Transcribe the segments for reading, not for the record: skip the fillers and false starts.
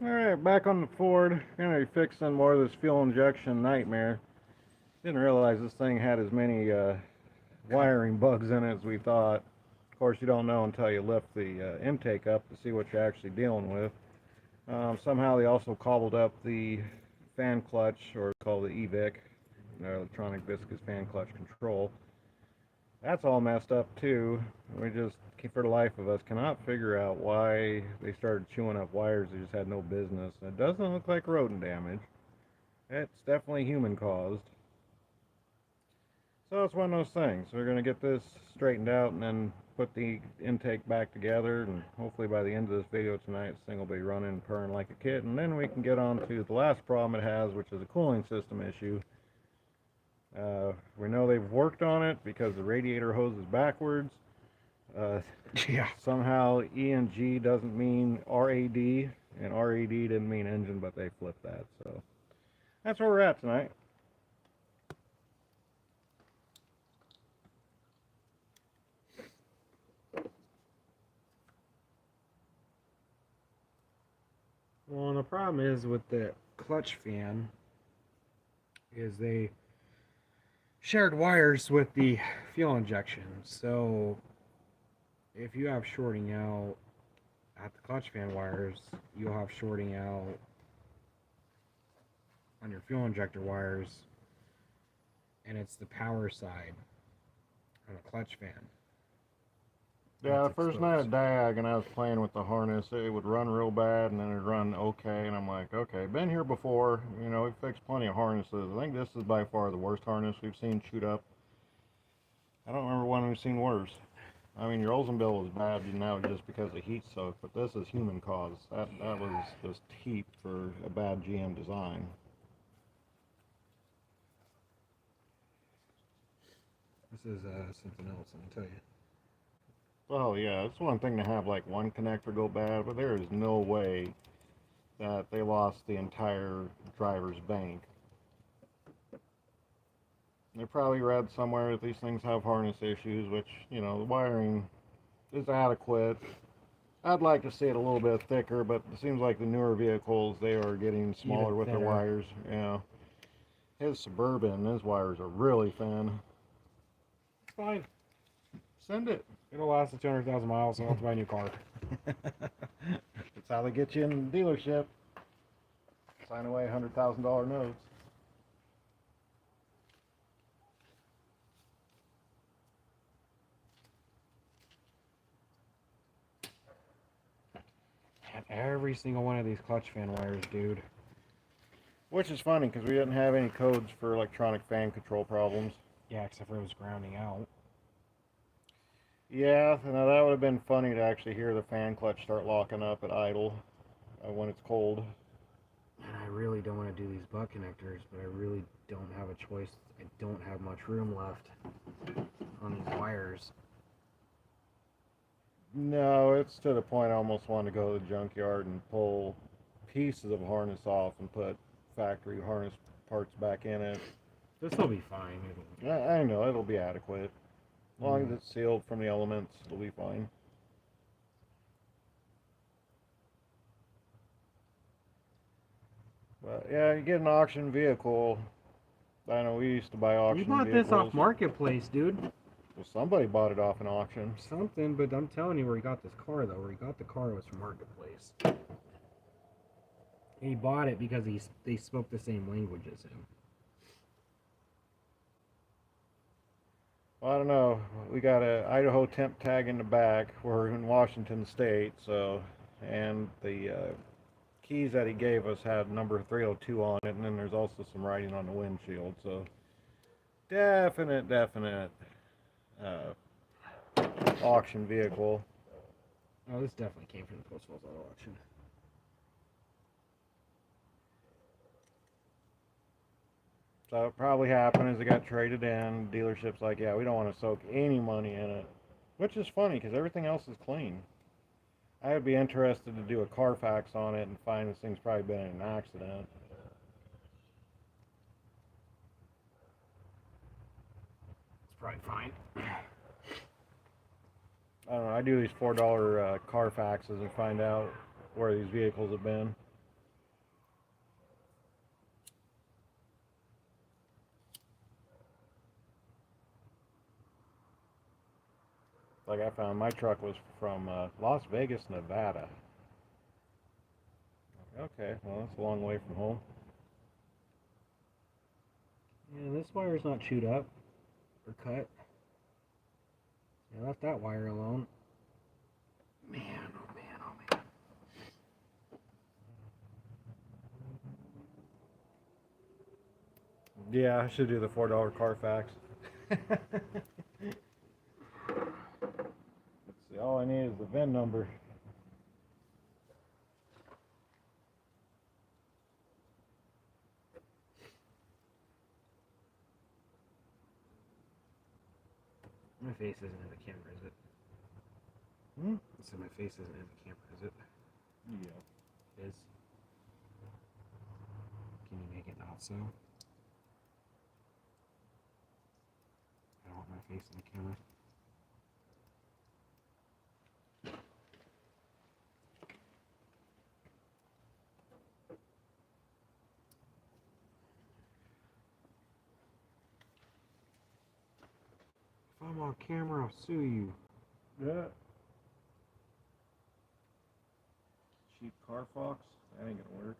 Alright, back on the Ford. Gonna be fixing more of this fuel injection nightmare. Didn't realize this thing had as many wiring bugs in it as we thought. Of course, you don't know until you lift the intake up to see what you're actually dealing with. Somehow they also cobbled up the fan clutch, or called the EVIC, electronic viscous fan clutch control. That's all messed up too. We just, for the life of us, cannot figure out why they started chewing up wires they just had no business. It doesn't look like rodent damage. It's definitely human caused. So it's one of those things. We're going to get this straightened out and then put the intake back together, and hopefully by the end of this video tonight this thing will be running and purring like a kitten, and then we can get on to the last problem it has, which is a cooling system issue. We know they've worked on it because the radiator hose is backwards. Yeah. Somehow ENG doesn't mean RAD, and RAD didn't mean engine, but they flipped that. So that's where we're at tonight. Well, the problem is with the clutch fan is they shared wires with the fuel injection. So if you have shorting out at the clutch fan wires, you'll have shorting out on your fuel injector wires, and it's the power side on a clutch fan. Yeah, the first night of Diag and I was playing with the harness, it would run real bad and then it'd run okay, and I'm like, okay, been here before, you know, we've fixed plenty of harnesses. I think this is by far the worst harness we've seen chewed up. I don't remember one we've seen worse. I mean, your Oldsmobile was bad, you know, just because of heat soak, but this is human caused. That was just heat for a bad GM design. This is something else, I can tell you. Well, yeah, it's one thing to have like one connector go bad, but there is no way that they lost the entire driver's bank. They probably read somewhere that these things have harness issues, which, you know, the wiring is adequate. I'd like to see it a little bit thicker, but it seems like the newer vehicles, they are getting smaller with their wires. Yeah. His Suburban, his wires are really thin. It's fine. Send it. It'll last 200,000 miles, and I'll have to buy a new car. That's how they get you in the dealership. Sign away $100,000 notes. And every single one of these clutch fan wires, dude. Which is funny, because we didn't have any codes for electronic fan control problems. Yeah, except for it was grounding out. Yeah, now that would have been funny to actually hear the fan clutch start locking up at idle when it's cold. And I really don't want to do these butt connectors, but I really don't have a choice. I don't have much room left on these wires. No, it's to the point I almost want to go to the junkyard and pull pieces of harness off and put factory harness parts back in it. This will be fine. I know, it'll be adequate. As long as it's sealed from the elements, it'll be fine. But yeah, you get an auction vehicle. I know we used to buy auction vehicles. We bought this off Marketplace, dude. Well, somebody bought it off an auction. Something, but I'm telling you where he got this car, though. Where he got the car was from Marketplace. He bought it because they spoke the same language as him. Well, I don't know. We got a Idaho temp tag in the back. We're in Washington State, so, and the keys that he gave us had number 302 on it, and then there's also some writing on the windshield. So, definite auction vehicle. Oh, this definitely came from the Post Falls Auto Auction. So what probably happened is it got traded in. Dealership's like, yeah, we don't want to soak any money in it. Which is funny, because everything else is clean. I would be interested to do a Carfax on it and find this thing's probably been in an accident. It's probably fine. I don't know, I do these $4 Carfaxes and find out where these vehicles have been. Like I found my truck was from Las Vegas, Nevada. Okay, well that's a long way from home. Yeah, this wire's not chewed up or cut. I left that wire alone. Man, oh man, oh man. Yeah, I should do the $4 Carfax. Let's see, all I need is the VIN number. My face isn't in the camera, is it? Hmm? So my face isn't in the camera, is it? Yeah. It is. Can you make it not so? I don't want my face in the camera. If I'm on camera, I'll sue you. Yeah. Cheap Carfax? That ain't gonna work.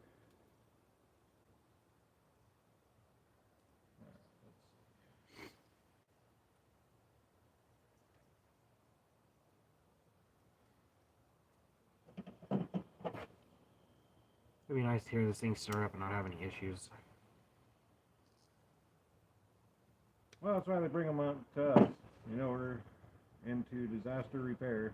It'd be nice to hear this thing start up and not have any issues. Well, that's why they bring them up to us. You know, we're into disaster repair.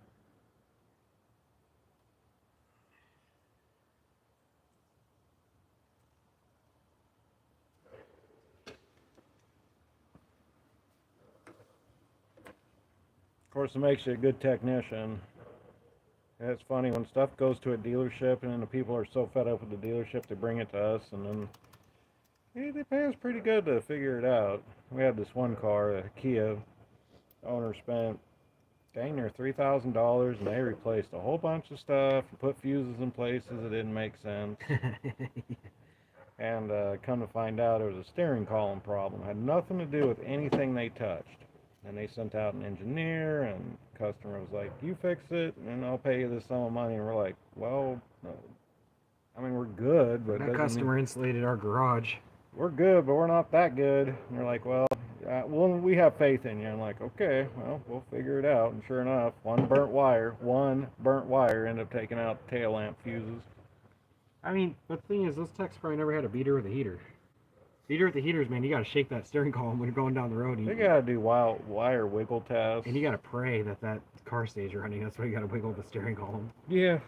Of course, it makes you a good technician. It's funny when stuff goes to a dealership and then the people are so fed up with the dealership they bring it to us, and then they pay us pretty good to figure it out. We had this one car, a Kia. The owner spent dang near $3,000 and they replaced a whole bunch of stuff and put fuses in places that didn't make sense. And come to find out it was a steering column problem. It had nothing to do with anything they touched. And they sent out an engineer, and the customer was like, you fix it and I'll pay you this sum of money. And we're like, well, I mean, we're good, but That customer insulated our garage. we're good, but we're not that good. And they're like, well, we have faith in you. I'm like, okay, well, we'll figure it out. And sure enough, one burnt wire ended up taking out the tail lamp fuses. I mean, but the thing is, those techs probably never had a beater with a heater. Beater with the heaters, man, you gotta shake that steering column when you're going down the road. They gotta do wire wiggle tests. And you gotta pray that that car stays running. That's why you gotta wiggle the steering column. Yeah.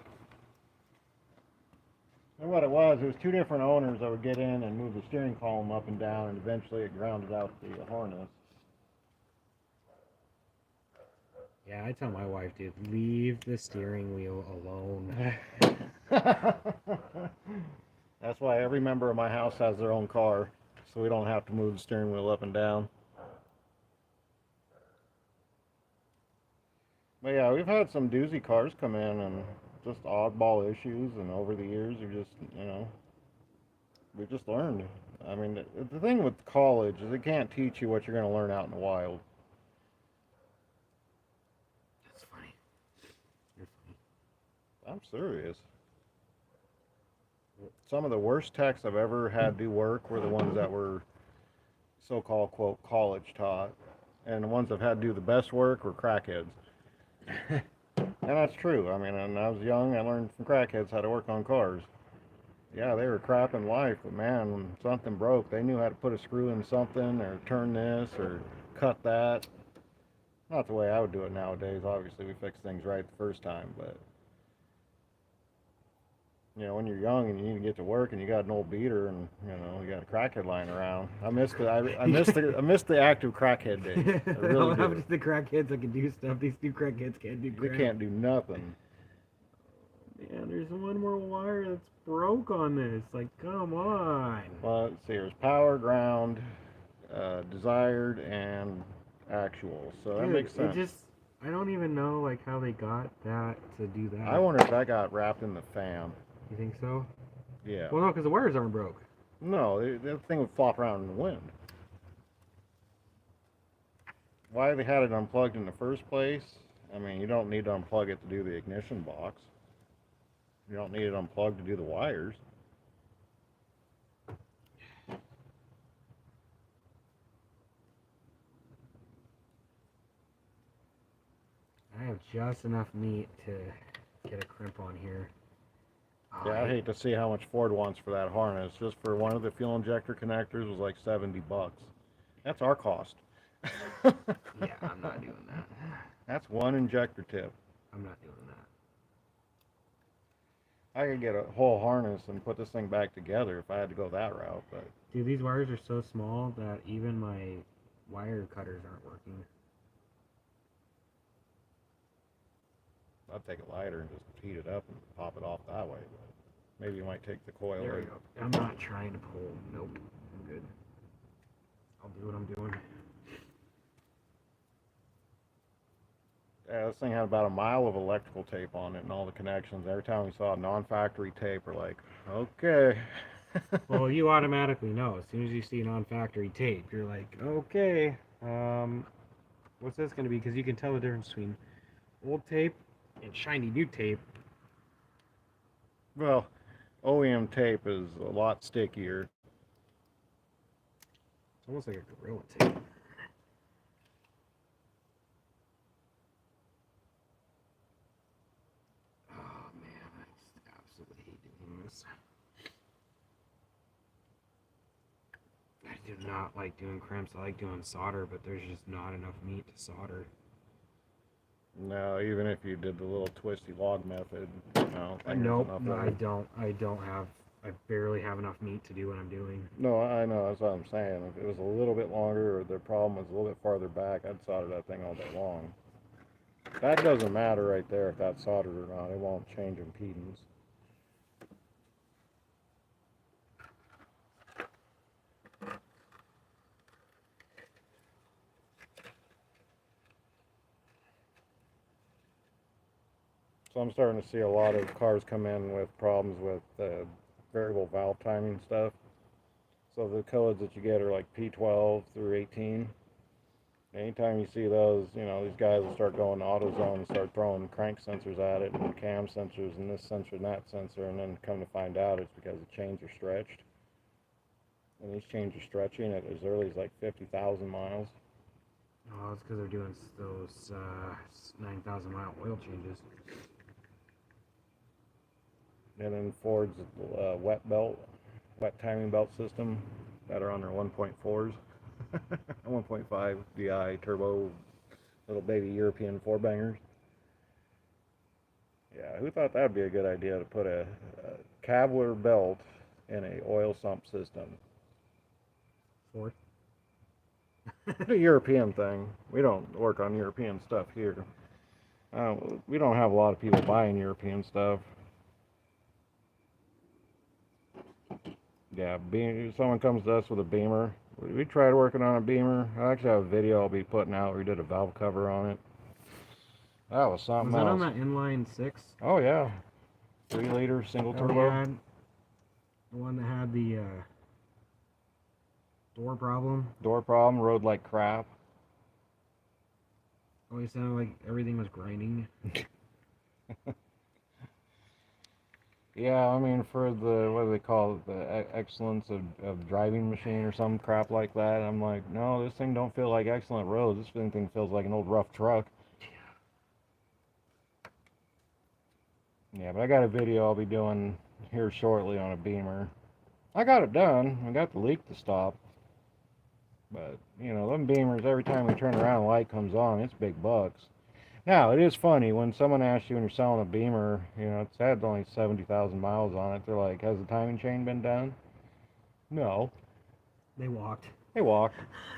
And what it was two different owners that would get in and move the steering column up and down, and eventually it grounded out the harness. Yeah, I tell my wife, dude, leave the steering wheel alone. That's why every member of my house has their own car, so we don't have to move the steering wheel up and down. But yeah, we've had some doozy cars come in and just oddball issues, and over the years we've just learned. I mean, the thing with college is it can't teach you what you're going to learn out in the wild. That's funny. You're funny. I'm serious. Some of the worst techs I've ever had do work were the ones that were so-called, quote, college taught. And the ones I've had do the best work were crackheads. And that's true. I mean, when I was young, I learned from crackheads how to work on cars. Yeah, they were crap in life, but man, when something broke, they knew how to put a screw in something, or turn this, or cut that. Not the way I would do it nowadays. Obviously, we fix things right the first time, but you know, when you're young and you need to get to work and you got an old beater and you got a crackhead lying around. I missed the active crackhead days. I really How do. does the crackheads that can do stuff? These new crackheads can't do crap. They can't do nothing. Man, there's one more wire that's broke on this. Like, come on. Well, let's see. There's power, ground, desired, and actual. So that Dude, makes sense. I don't even know like how they got that to do that. I wonder if that got wrapped in the fan. You think so? Yeah. Well, no, because the wires aren't broke. No, that thing would flop around in the wind. Why they had it unplugged in the first place, I mean, you don't need to unplug it to do the ignition box. You don't need it unplugged to do the wires. I have just enough meat to get a crimp on here. Oh, Yeah, I hate to see how much Ford wants for that harness. Just for one of the fuel injector connectors was like $70. That's our cost. Yeah, I'm not doing that. That's one injector tip. I'm not doing that. I could get a whole harness and put this thing back together if I had to go that route, but Dude, these wires are so small that even my wire cutters aren't working. I'd take a lighter and just heat it up and pop it off that way. But maybe you might take the coil. There we go. I'm not trying to pull. Nope. I'm good. I'll do what I'm doing. Yeah, this thing had about a mile of electrical tape on it and all the connections. Every time we saw a non-factory tape, we're like, okay. Well, you automatically know. As soon as you see non-factory tape, you're like, okay, what's this going to be? Because you can tell the difference between old tape and shiny new tape. Well, OEM tape is a lot stickier. It's almost like a Gorilla tape. Oh, man, I just absolutely hate doing this. I do not like doing crimps. I like doing solder, but there's just not enough meat to solder. No, even if you did the little twisty log method, no. Nope, no, I don't. I barely have enough meat to do what I'm doing. No, I know, that's what I'm saying. If it was a little bit longer or the problem was a little bit farther back, I'd solder that thing all day long. That doesn't matter right there if that's soldered or not. It won't change impedance. So I'm starting to see a lot of cars come in with problems with variable valve timing stuff. So the codes that you get are like P12 through 18. Anytime you see those, you know, these guys will start going to AutoZone and start throwing crank sensors at it and cam sensors and this sensor and that sensor, and then come to find out it's because the chains are stretched. And these chains are stretching at as early as like 50,000 miles. Oh, it's because they're doing those 9,000 mile oil changes. And then Ford's wet timing belt system that are on their 1.4s. 1.5 DI turbo little baby European four bangers. Yeah, who thought that'd be a good idea to put a Kavlar belt in a oil sump system? Ford? It's a European thing. We don't work on European stuff here. We don't have a lot of people buying European stuff. Yeah, someone comes to us with a Beamer. We tried working on a Beamer. I actually have a video I'll be putting out. We did a valve cover on it. That was something Was that else. on that inline 6? Oh yeah, 3-liter single turbo. The one that had the door problem. Door problem. Rode like crap. Always sounded like everything was grinding. Yeah, I mean, for the, what do they call it, the excellence of driving machine or some crap like that, I'm like, no, this thing don't feel like excellent roads. This thing feels like an old rough truck. Yeah, but I got a video I'll be doing here shortly on a Beamer. I got it done. I got the leak to stop. But, you know, them Beamers, every time we turn around, the light comes on. It's big bucks. Now, it is funny, when someone asks you when you're selling a Beamer, you know, it's had only 70,000 miles on it, they're like, has the timing chain been done? No. They walked. They walked.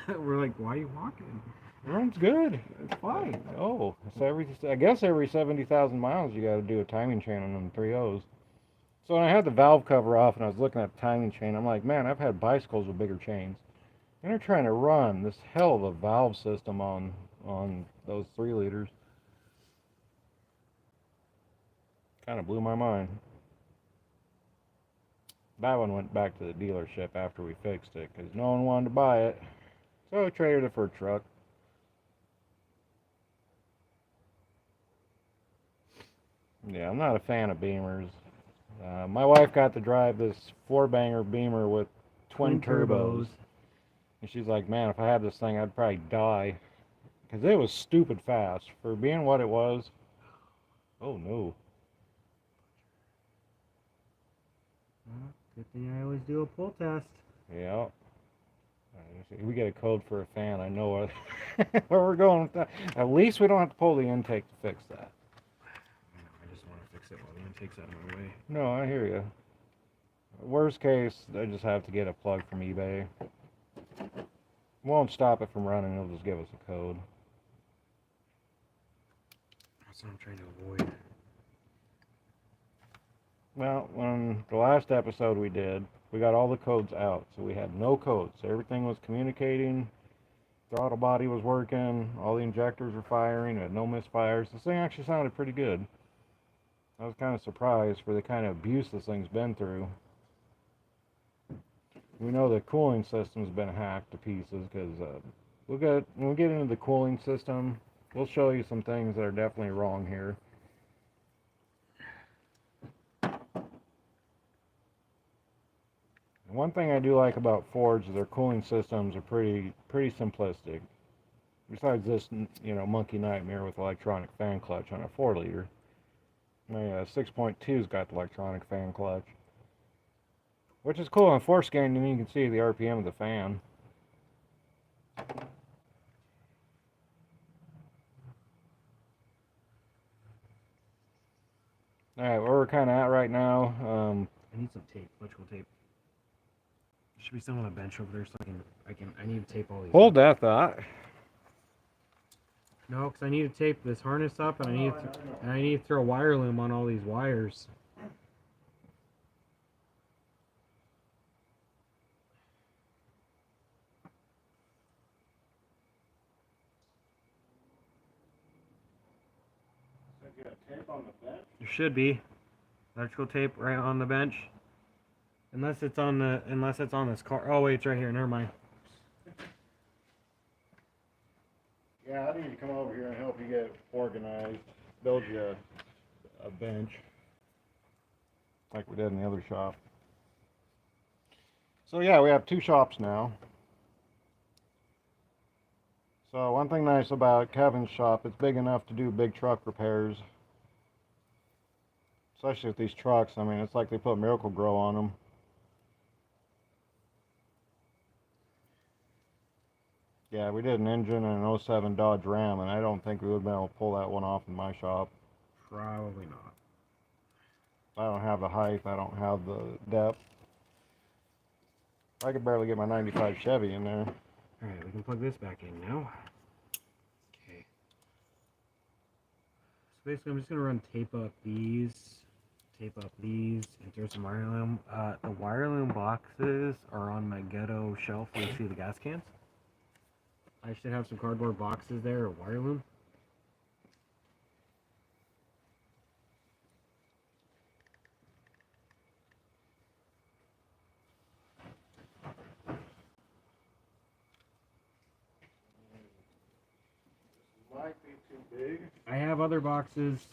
We're like, why are you walking? It runs good. It's fine. Oh, so I guess every 70,000 miles you got to do a timing chain on them 3.0s. So when I had the valve cover off and I was looking at the timing chain, I'm like, man, I've had bicycles with bigger chains. And they're trying to run this hell of a valve system on those 3-liters. Kind of blew my mind. That one went back to the dealership after we fixed it because no one wanted to buy it. So we traded it for a truck. Yeah, I'm not a fan of Beamers. My wife got to drive this four-banger Beamer with twin turbos, and she's like, "Man, if I had this thing, I'd probably die because it was stupid fast for being what it was." Oh no! Well, good thing I always do a pull test. Yeah, we get a code for a fan. I know where we're going with that. At least we don't have to pull the intake to fix that. I just want to fix it while the intake's out of my way. No, I hear you. Worst case, I just have to get a plug from eBay. Won't stop it from running. It'll just give us a code. That's what I'm trying to avoid. Well, on the last episode we did, we got all the codes out, so we had no codes. Everything was communicating, throttle body was working, all the injectors were firing, had no misfires. This thing actually sounded pretty good. I was kind of surprised for the kind of abuse this thing's been through. We know the cooling system's been hacked to pieces because when we get into the cooling system, we'll show you some things that are definitely wrong here. One thing I do like about Fords is their cooling systems are pretty simplistic. Besides this, monkey nightmare with electronic fan clutch on a 4-liter. My 6.2's got the electronic fan clutch, which is cool. On forescan, and you can see the RPM of the fan. All right, where we're kind of at right now. I need some tape, electrical tape. There should be some on a bench over there, so I need to tape all these. Hold that thought. No, because I need to tape this harness up, and I need to throw wire loom on all these wires. Tape on the bench? There should be electrical tape right on the bench, unless it's on this car. Oh wait, it's right here. Never mind. Yeah, I need to come over here and help you get organized. Build you a bench, like we did in the other shop. So yeah, we have 2 shops now. So one thing nice about Kevin's shop, it's big enough to do big truck repairs. Especially with these trucks, I mean, it's like they put Miracle-Gro on them. Yeah, we did an engine and an '07 Dodge Ram, and I don't think we would have been able to pull that one off in my shop. Probably not. I don't have the height, I don't have the depth. I could barely get my 95 Chevy in there. Alright, we can plug this back in now. Okay. So basically I'm just gonna run tape up these, and throw some wire loom. The wire loom boxes are on my ghetto shelf where you see the gas cans. I should have some cardboard boxes there, or wire loom. Might be too big. I have other boxes.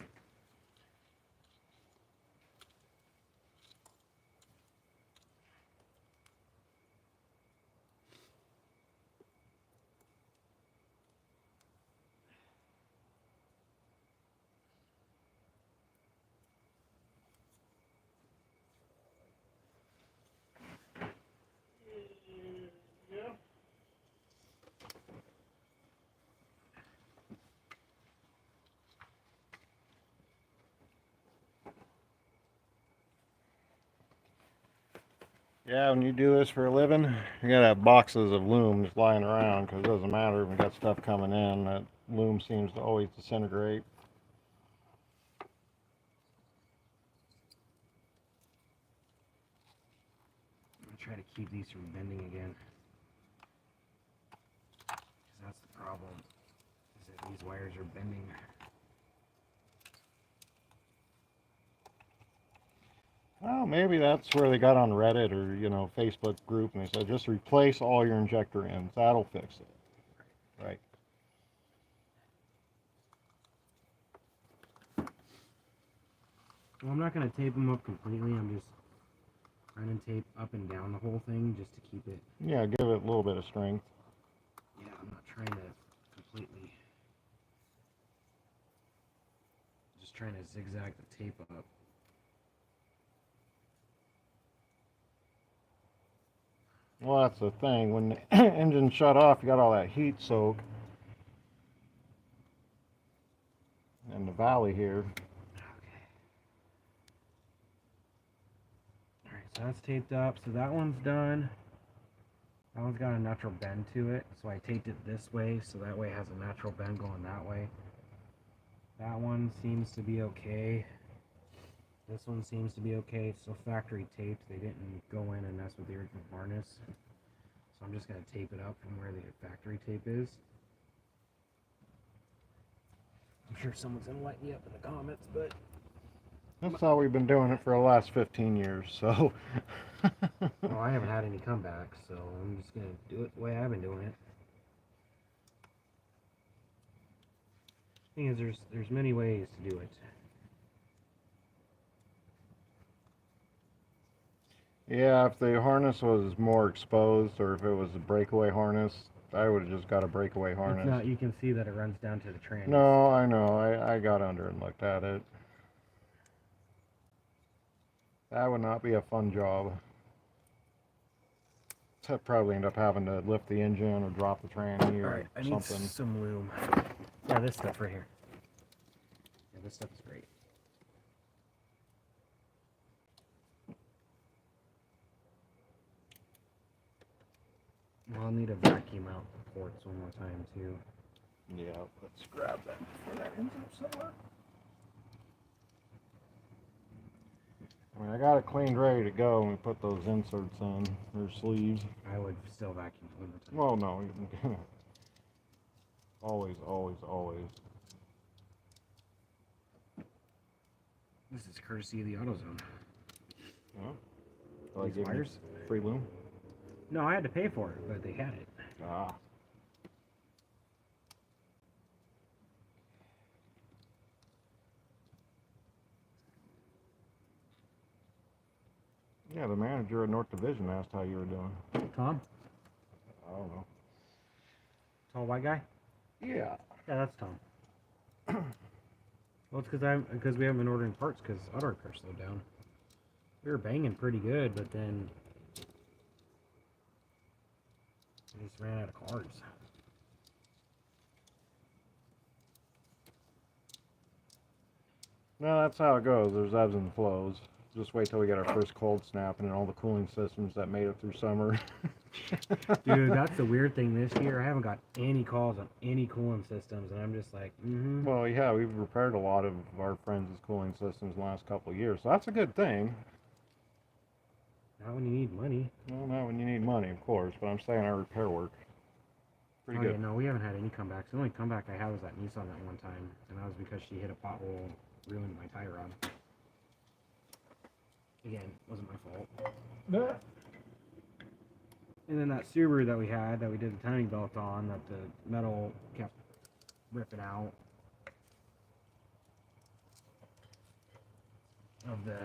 Yeah, when you do this for a living, you gotta have boxes of loom just lying around, because it doesn't matter if we got stuff coming in, that loom seems to always disintegrate. I'm gonna try to keep these from bending again. Because that's the problem, is that these wires are bending. Well, maybe that's where they got on Reddit or, Facebook group, and they said, just replace all your injector ends. That'll fix it. Right. Well, I'm not gonna tape them up completely. I'm just trying to tape up and down the whole thing just to keep it. Yeah, give it a little bit of strength. Yeah, I'm not trying to completely. Just trying to zigzag the tape up. Well, that's the thing. When the engine shut off, you got all that heat soak in the valley here. Okay. Alright, so that's taped up. So that one's done. That one's got a natural bend to it. So I taped it this way, so that way it has a natural bend going that way. That one seems to be okay. This one seems to be okay. So factory taped. They didn't go in and mess with the original harness. So I'm just going to tape it up from where the factory tape is. I'm sure someone's going to light me up in the comments, but... That's how we've been doing it for the last 15 years, so. Well, I haven't had any comebacks, so I'm just going to do it the way I've been doing it. Thing is, there's many ways to do it. Yeah, if the harness was more exposed or if it was a breakaway harness, I would have just got a breakaway harness. It's not, you can see that it runs down to the trannies. No, I know. I got under and looked at it. That would not be a fun job. I'd probably end up having to lift the engine or drop the tranny or Alright, I need something. some loom. Yeah, this stuff right here. Yeah, this stuff is great. Well, I'll need a vacuum out the ports one more time too. Yeah, let's grab that before that ends up somewhere. I mean, I got it cleaned, ready to go when we put those inserts in, or sleeves. I would still vacuum one more time. Well, no, you can always, always, always. This is courtesy of the AutoZone. Yeah. Do I These give you wires? free loom? No, I had to pay for it, but they had it. Ah. Yeah, the manager at North Division asked how you were doing. Tom? I don't know. Tall white guy? Yeah. Yeah, that's Tom. Well, it's because we haven't been ordering parts because auto repair slowed down. We were banging pretty good, but then we just ran out of cards. No, that's how it goes. There's ebbs and flows. Just wait till we get our first cold snap and then all the cooling systems that made it through summer. Dude, that's the weird thing this year. I haven't got any calls on any cooling systems, and I'm just like, Well, yeah, we've repaired a lot of our friends' cooling systems in the last couple of years, so that's a good thing. Not when you need money. Well, not when you need money, of course, but I'm saying our repair work. Pretty good. Yeah, no, we haven't had any comebacks. The only comeback I had was that Nissan that one time, and that was because she hit a pothole and ruined my tie rod. Again, wasn't my fault. And then that Subaru that we had, that we did the timing belt on, that the metal kept ripping out. Of the,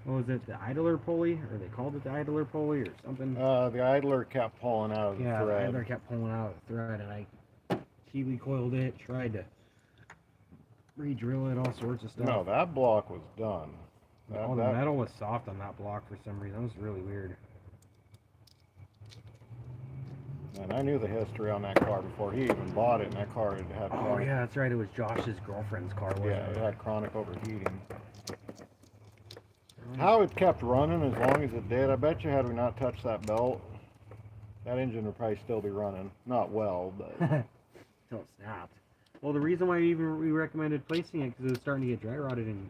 what was it, the idler pulley? Or they called it the idler pulley or something? The idler kept pulling out of the Yeah, the thread. idler kept pulling out of the thread, and I Keeley coiled it, tried to re-drill it, all sorts of stuff. No, that block was done. All the metal was soft on that block for some reason. That was really weird. And I knew the history on that car before he even bought it, and that car had Oh chronic, yeah, that's right. It was Josh's girlfriend's car, wasn't yeah, it it? had chronic overheating. How it kept running as long as it did, I bet you had we not touched that belt, that engine would probably still be running. Not well, but Until it snapped. Well, the reason why we recommended placing it because it was starting to get dry rotted. you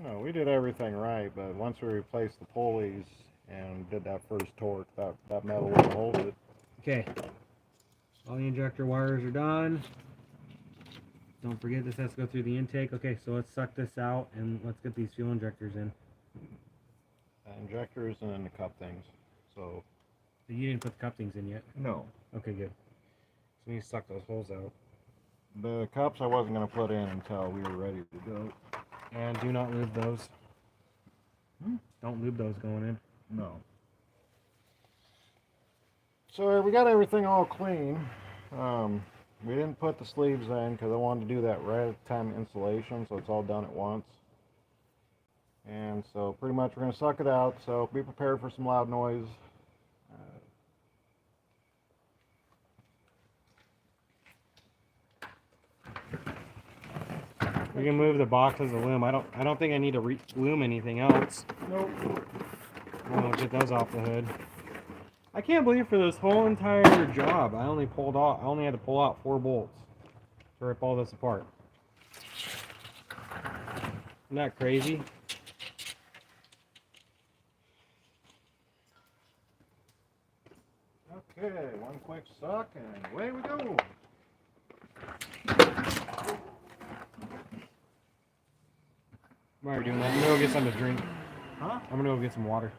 know, we did everything right. But once we replaced the pulleys and did that first torque, that metal wouldn't hold it. Okay. All the injector wires are done. Don't forget this has to go through the intake. Okay, so let's suck this out and let's get these fuel injectors in. Injectors and then the cup things. So You didn't put the cup things in yet. no. Okay, good. So we need to suck those holes out. The cups I wasn't going to put in until we were ready to go. And do not lube those. Don't lube those going in. No. So we got everything all clean. We didn't put the sleeves in because I wanted to do that right at the time of installation, so it's all done at once. And so pretty much we're going to suck it out, so be prepared for some loud noise. We can move the boxes of loom. I don't think I need to loom anything else. Nope. We'll get those off the hood. I can't believe for this whole entire job, I only had to pull out 4 bolts to rip all this apart. Isn't that crazy? Okay, one quick suck and away we go. While you're doing that, I'm gonna go get something to drink. Huh? I'm gonna go get some water.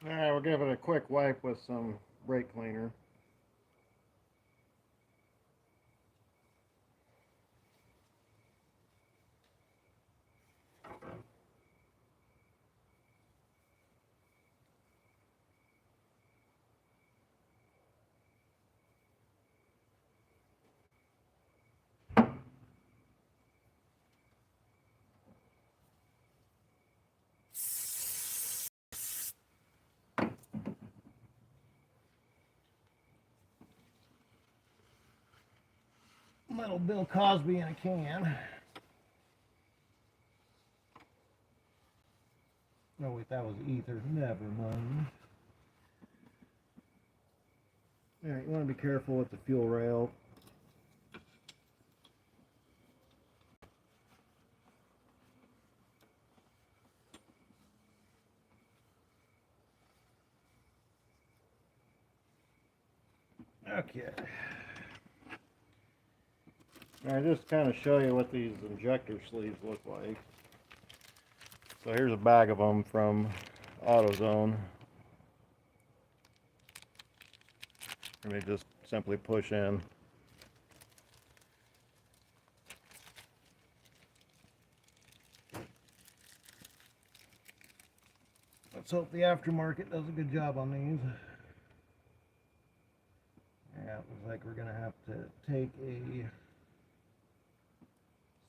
Alright, we'll give it a quick wipe with some brake cleaner. Little Bill Cosby in a can. Oh wait, that was ether. Never mind. Alright, you want to be careful with the fuel rail. Okay. Now, just kind of show you what these injector sleeves look like. So here's a bag of them from AutoZone. And they just simply push in. Let's hope the aftermarket does a good job on these. Yeah, it looks like we're gonna have to take a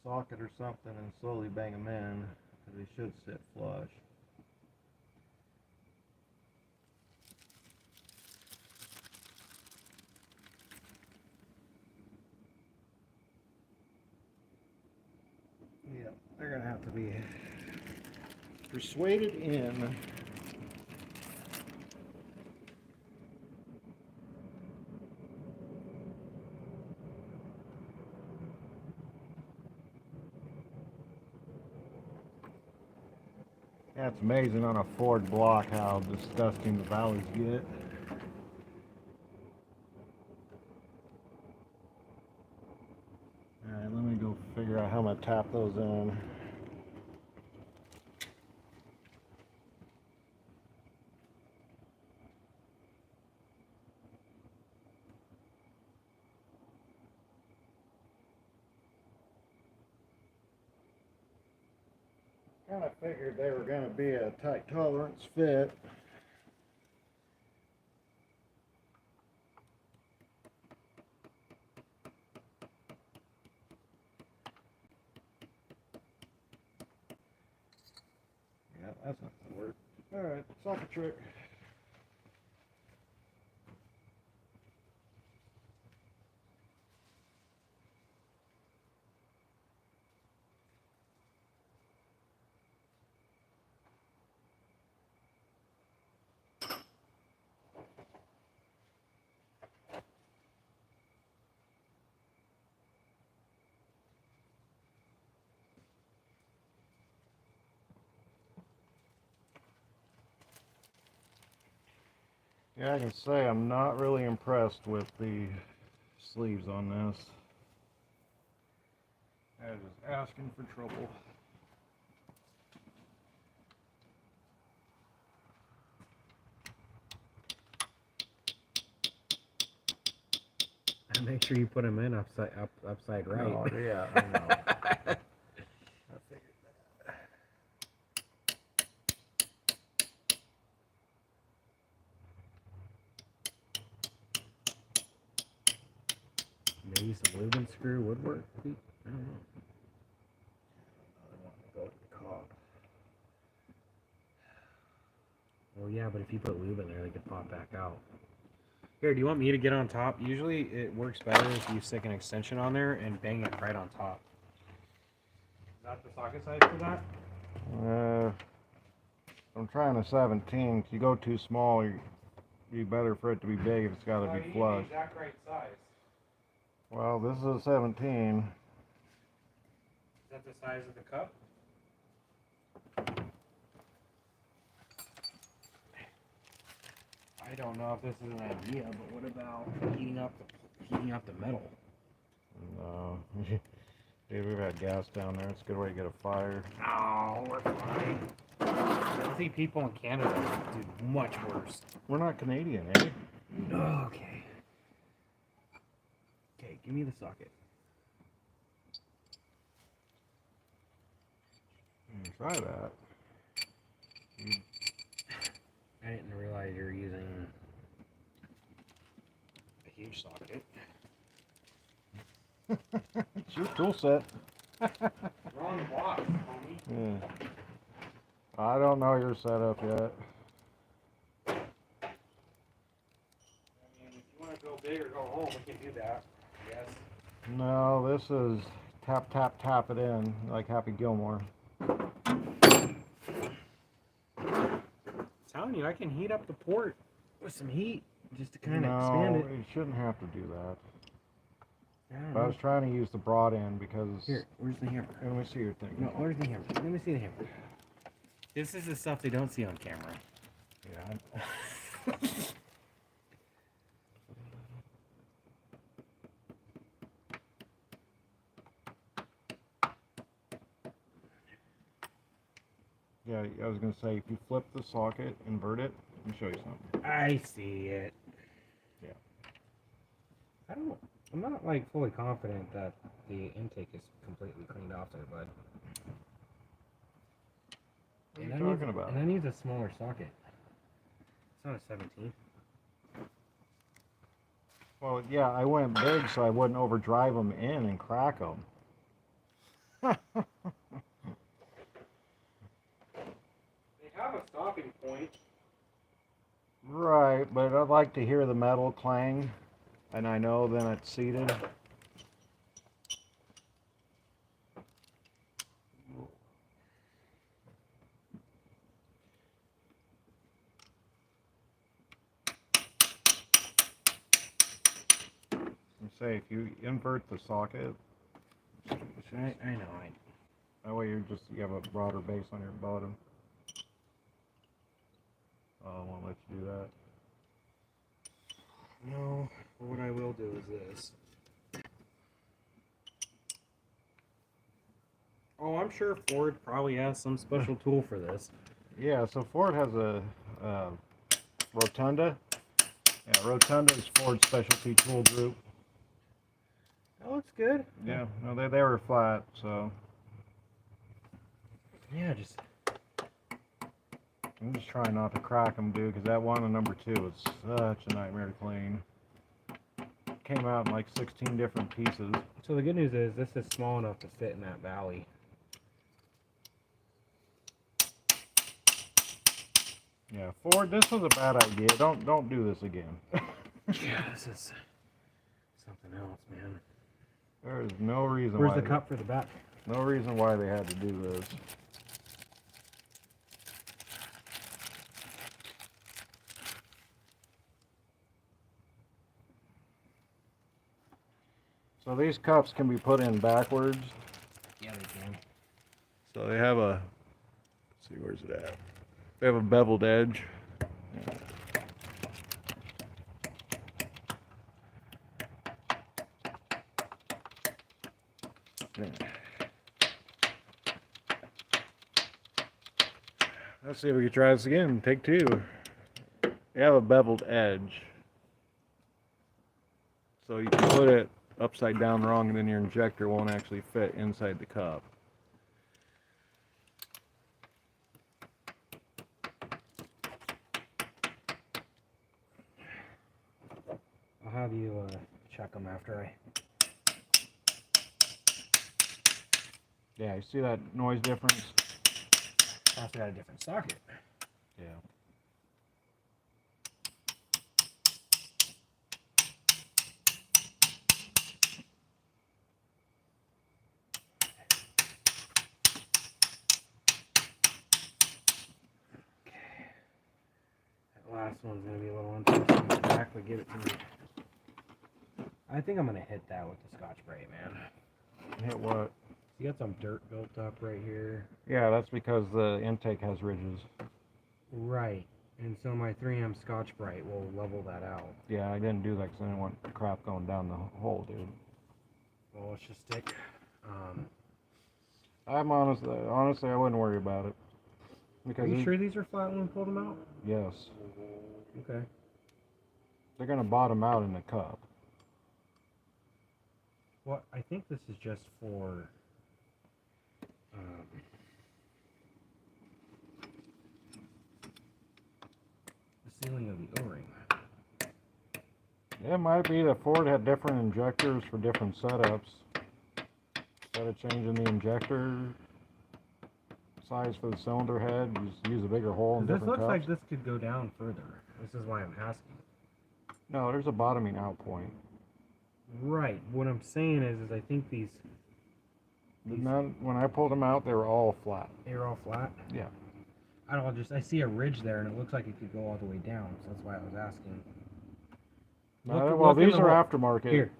socket or something and slowly bang them in, because they should sit flush. Yeah, they're gonna have to be persuaded in. Yeah, it's amazing on a Ford block how disgusting the valleys get. Alright, let me go figure out how I'm going to tap those in. Kind of figured they were going to be a tight tolerance fit. That's not gonna work. Alright, socket trick. Yeah, I can say I'm not really impressed with the sleeves on this. That is asking for trouble. And make sure you put them in upside right. Oh, yeah, I know. I figured that. Maybe some lube and screw would work. I don't know. I want to go to the cop. Well, yeah, but if you put lube in there, they could pop back out. Here, do you want me to get on top? Usually it works better if you stick an extension on there and bang it right on top. Is that the socket size for that? I'm trying a 17. If you go too small, it'd be better for it to be big if it's got to be flush. You need the exact right size. Well, this is a 17. Is that the size of the cup? I don't know if this is an idea, but what about heating up the metal? No. Dude, we've had gas down there. It's a good way to get a fire. Oh, we're fine. I think people in Canada do much worse. We're not Canadian, eh? Okay. Okay, give me the socket. Try that. I didn't realize you were using a huge socket. It's your tool set. Wrong box, homie. Yeah. I don't know your setup yet. I mean, if you want to go big or go home, we can do that. Yes. No, this is tap, tap, tap it in like Happy Gilmore. Telling you, I can heat up the port with some heat just to kind of No, expand it. you shouldn't have to do that. I don't But I know. was trying to use the broad end because. Here, where's the hammer? Let me see your thing. No, where's the hammer? Let me see the hammer. This is the stuff they don't see on camera. Yeah. Yeah, I was gonna say if you flip the socket, invert it, let me show you something. I see it. Yeah. I'm not like fully confident that the intake is completely cleaned off there, bud. What are you talking about? And I need a smaller socket. It's not a 17. Well, yeah, I went big so I wouldn't overdrive them in and crack them. They have a stopping point. Right, but I'd like to hear the metal clang, and I know then it's seated. Say if you invert the socket, I know. that way you have a broader base on your bottom. Oh, I won't let you do that. No, what I will do is this. Oh, I'm sure Ford probably has some special tool for this. Yeah, so Ford has a Rotunda. Yeah, Rotunda is Ford's specialty tool group. That looks good. Yeah, no, they were flat, so Yeah, just I'm just trying not to crack them, dude, because that one and number 2 is such a nightmare to clean. Came out in like 16 different pieces. so the good news is this is small enough to fit in that valley. Yeah, Ford, this was a bad idea. Don't do this again. Yeah, this is something else, man. There is no reason Where's why the cup for the back? no reason why they had to do this. So these cups can be put in backwards. Yeah, they can. So they have a, let's see, where's it at? They have a beveled edge. Yeah. Let's see if we can try this again. Take two. They have a beveled edge. So you can put it upside down wrong and then your injector won't actually fit inside the cup. I'll have you check them after I. Yeah, you see that noise difference? Also got a different socket. Yeah. That last one's gonna be a little interesting to exactly give it to me. I think I'm gonna hit that with the Scotch-Brite, man. Hit what? You got some dirt built up right here. Yeah, that's because the intake has ridges. Right. And so my 3M Scotch-Brite will level that out. Yeah, I didn't do that because I didn't want crap going down the hole, dude. Well, let's just stick. Honestly, I wouldn't worry about it. Because Are you sure these are flat when we pulled them out? Yes. Okay. They're gonna bottom out in the cup. Well, I think this is just for the sealing of the O-ring. It might be that Ford had different injectors for different setups. Instead of changing the injector size for the cylinder head, you just use a bigger hole in This different looks cups. like this could go down further. This is why I'm asking. No, there's a bottoming out point. Right. What I'm saying is I think these When I pulled them out, they were all flat. they're all flat. Yeah. I don't know, I see a ridge there, and it looks like it could go all the way down. So that's why I was asking. Well, look in these the are hole. aftermarket. Here.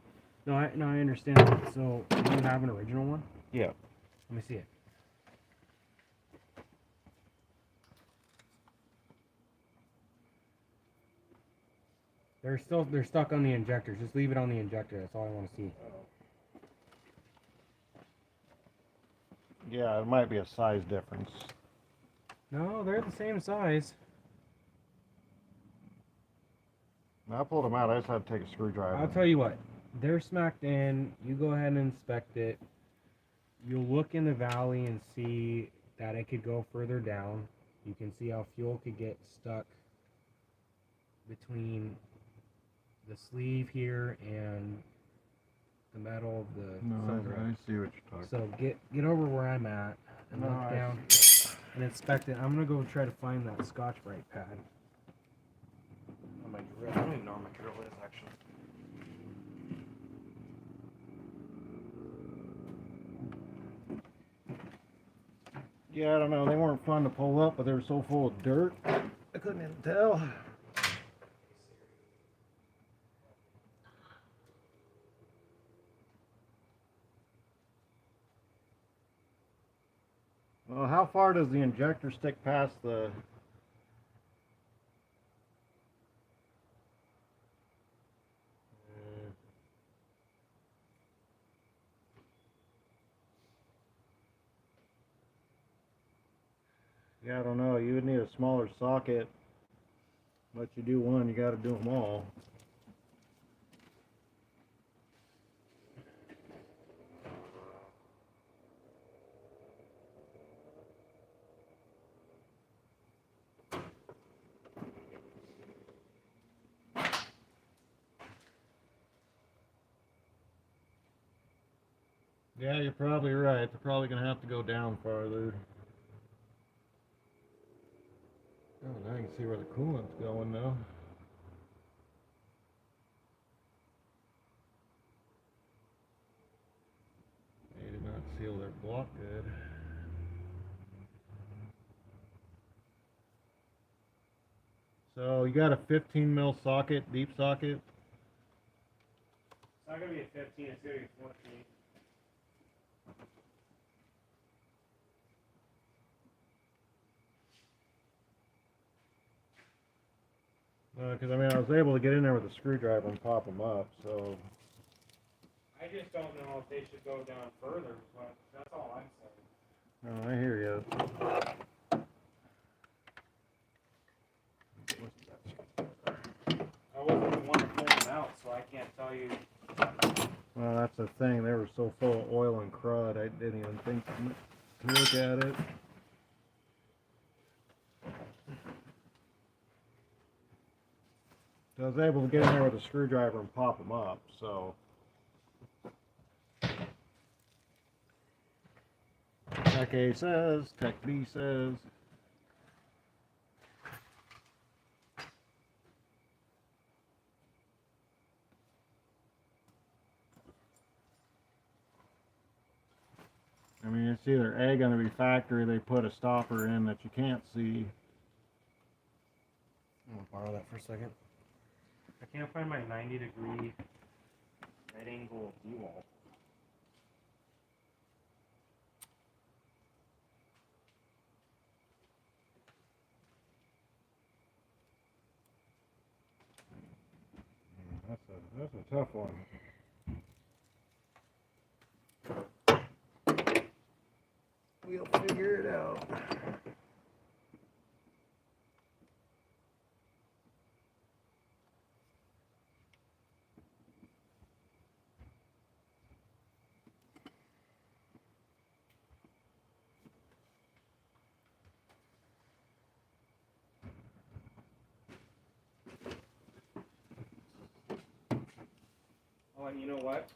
No, I understand that. So, do you have an original one? Yeah. Let me see it. They're stuck on the injectors. Just leave it on the injector. That's all I want to see. Yeah, it might be a size difference. No, they're the same size. When I pulled them out, I just had to take a screwdriver. I'll tell you what. They're smacked in. You go ahead and inspect it. You'll look in the valley and see that it could go further down. You can see how fuel could get stuck between the sleeve here and the metal of the cylinder. I see what you're talking So get over where I'm at and No, look I down and inspect it. I'm gonna go try to find that Scotch-Brite pad. On my drill. I don't even know where my drill is actually. Yeah, I don't know. They weren't fun to pull up, but they were so full of dirt, I couldn't even tell. Well, how far does the injector stick past the... Yeah, I don't know. You would need a smaller socket. Let you do one, you got to do them all. Yeah, you're probably right. They're probably going to have to go down farther. Oh, now you can see where the coolant's going now. They did not seal their block good. So you got a 15 mil socket, deep socket. It's not gonna be a 15. It's gonna be 14. Because I mean, I was able to get in there with a screwdriver and pop them up. So I just don't know if they should go down further, but that's all I'm saying. oh, I hear you. I wasn't the one to pull them out, so I can't tell you. Well, that's the thing. They were so full of oil and crud, I didn't even think to look at it. So I was able to get in there with a screwdriver and pop them up. So Tech A says, Tech B says. I mean, it's either A, going to be factory, they put a stopper in that you can't see. I'm gonna borrow that for a second. I can't find my 90-degree right angle D-wall. That's a tough one. We'll figure it out. Oh, and you know what?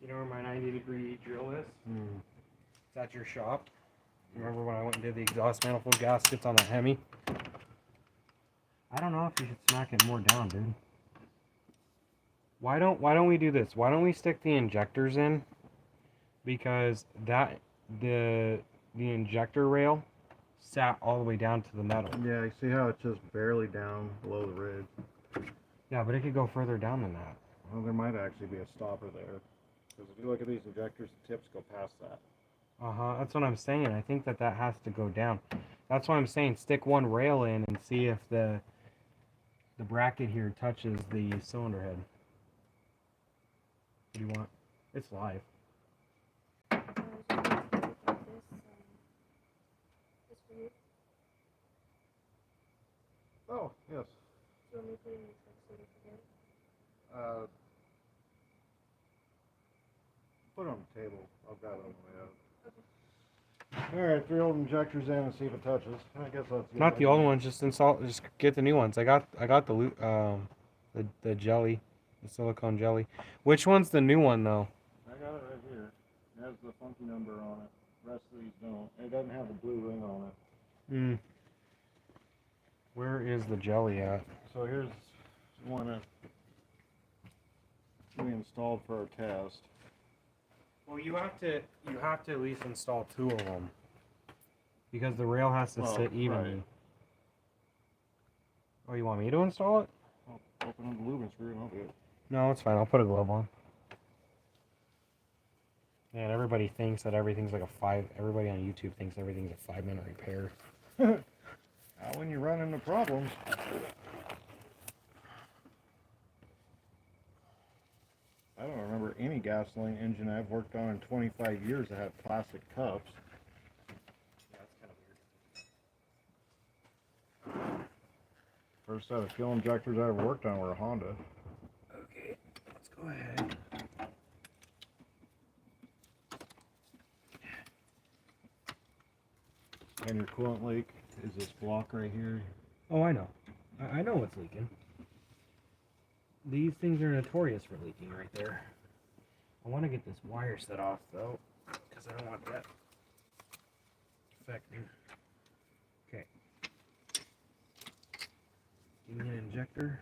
You know where my 90-degree drill is? It's at your shop. Remember when I went and did the exhaust manifold gaskets on the Hemi? I don't know if you should smack it more down, dude. Why don't we do this? Why don't we stick the injectors in? Because that the injector rail sat all the way down to the metal. Yeah, you see how it's just barely down below the ridge. Yeah, but it could go further down than that. Well, there might actually be a stopper there. Because if you look at these injectors, the tips go past that. That's what I'm saying. I think that has to go down. That's why I'm saying stick one rail in and see if the bracket here touches the cylinder head. What do you want? It's live. Oh, yes. Do you want me to put it in the truck so you forget? Put it on the table. I've got it on the way out. Alright, 3 old injectors in and see if it touches. I guess that's good. Not the old ones. Just get the new ones. I got the jelly, the silicone jelly. Which one's the new one though? I got it right here. It has the funky number on it. The rest of these don't. It doesn't have the blue ring on it. Where is the jelly at? So here's one that we installed for our test. Well, you have to at least install 2 of them because the rail has to sit evenly. Right. Oh, you want me to install it? I'll open up the lube and screw and I'll do it. No, it's fine. I'll put a glove on. Man, everybody thinks that everything's like everybody on YouTube thinks everything's a 5-minute repair. When you run into problems. I don't remember any gasoline engine I've worked on in 25 years that had plastic cups. Yeah, that's kind of weird. First set of fuel injectors I ever worked on were a Honda. Okay, let's go ahead. And your coolant leak is this block right here. Oh, I know. I know what's leaking. These things are notorious for leaking right there. I want to get this wire set off though, because I don't want that affecting. Okay. Give me an injector.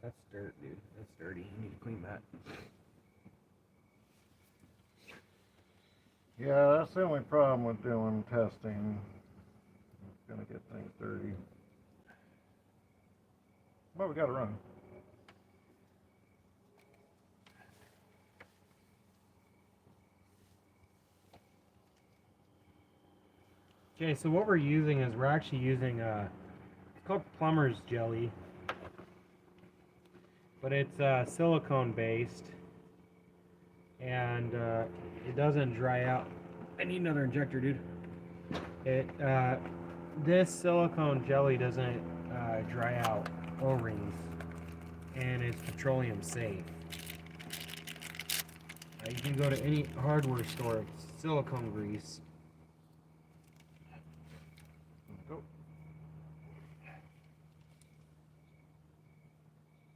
That's dirt, dude. That's dirty. You need to clean that. Yeah, that's the only problem with doing testing. It's gonna get things dirty. Well, we gotta run. Okay, so what we're using is we're actually using it's called plumber's jelly, but it's silicone based, and it doesn't dry out. I need another injector, dude. This silicone jelly doesn't dry out O-rings, and it's petroleum safe. You can go to any hardware store, it's silicone grease. Go.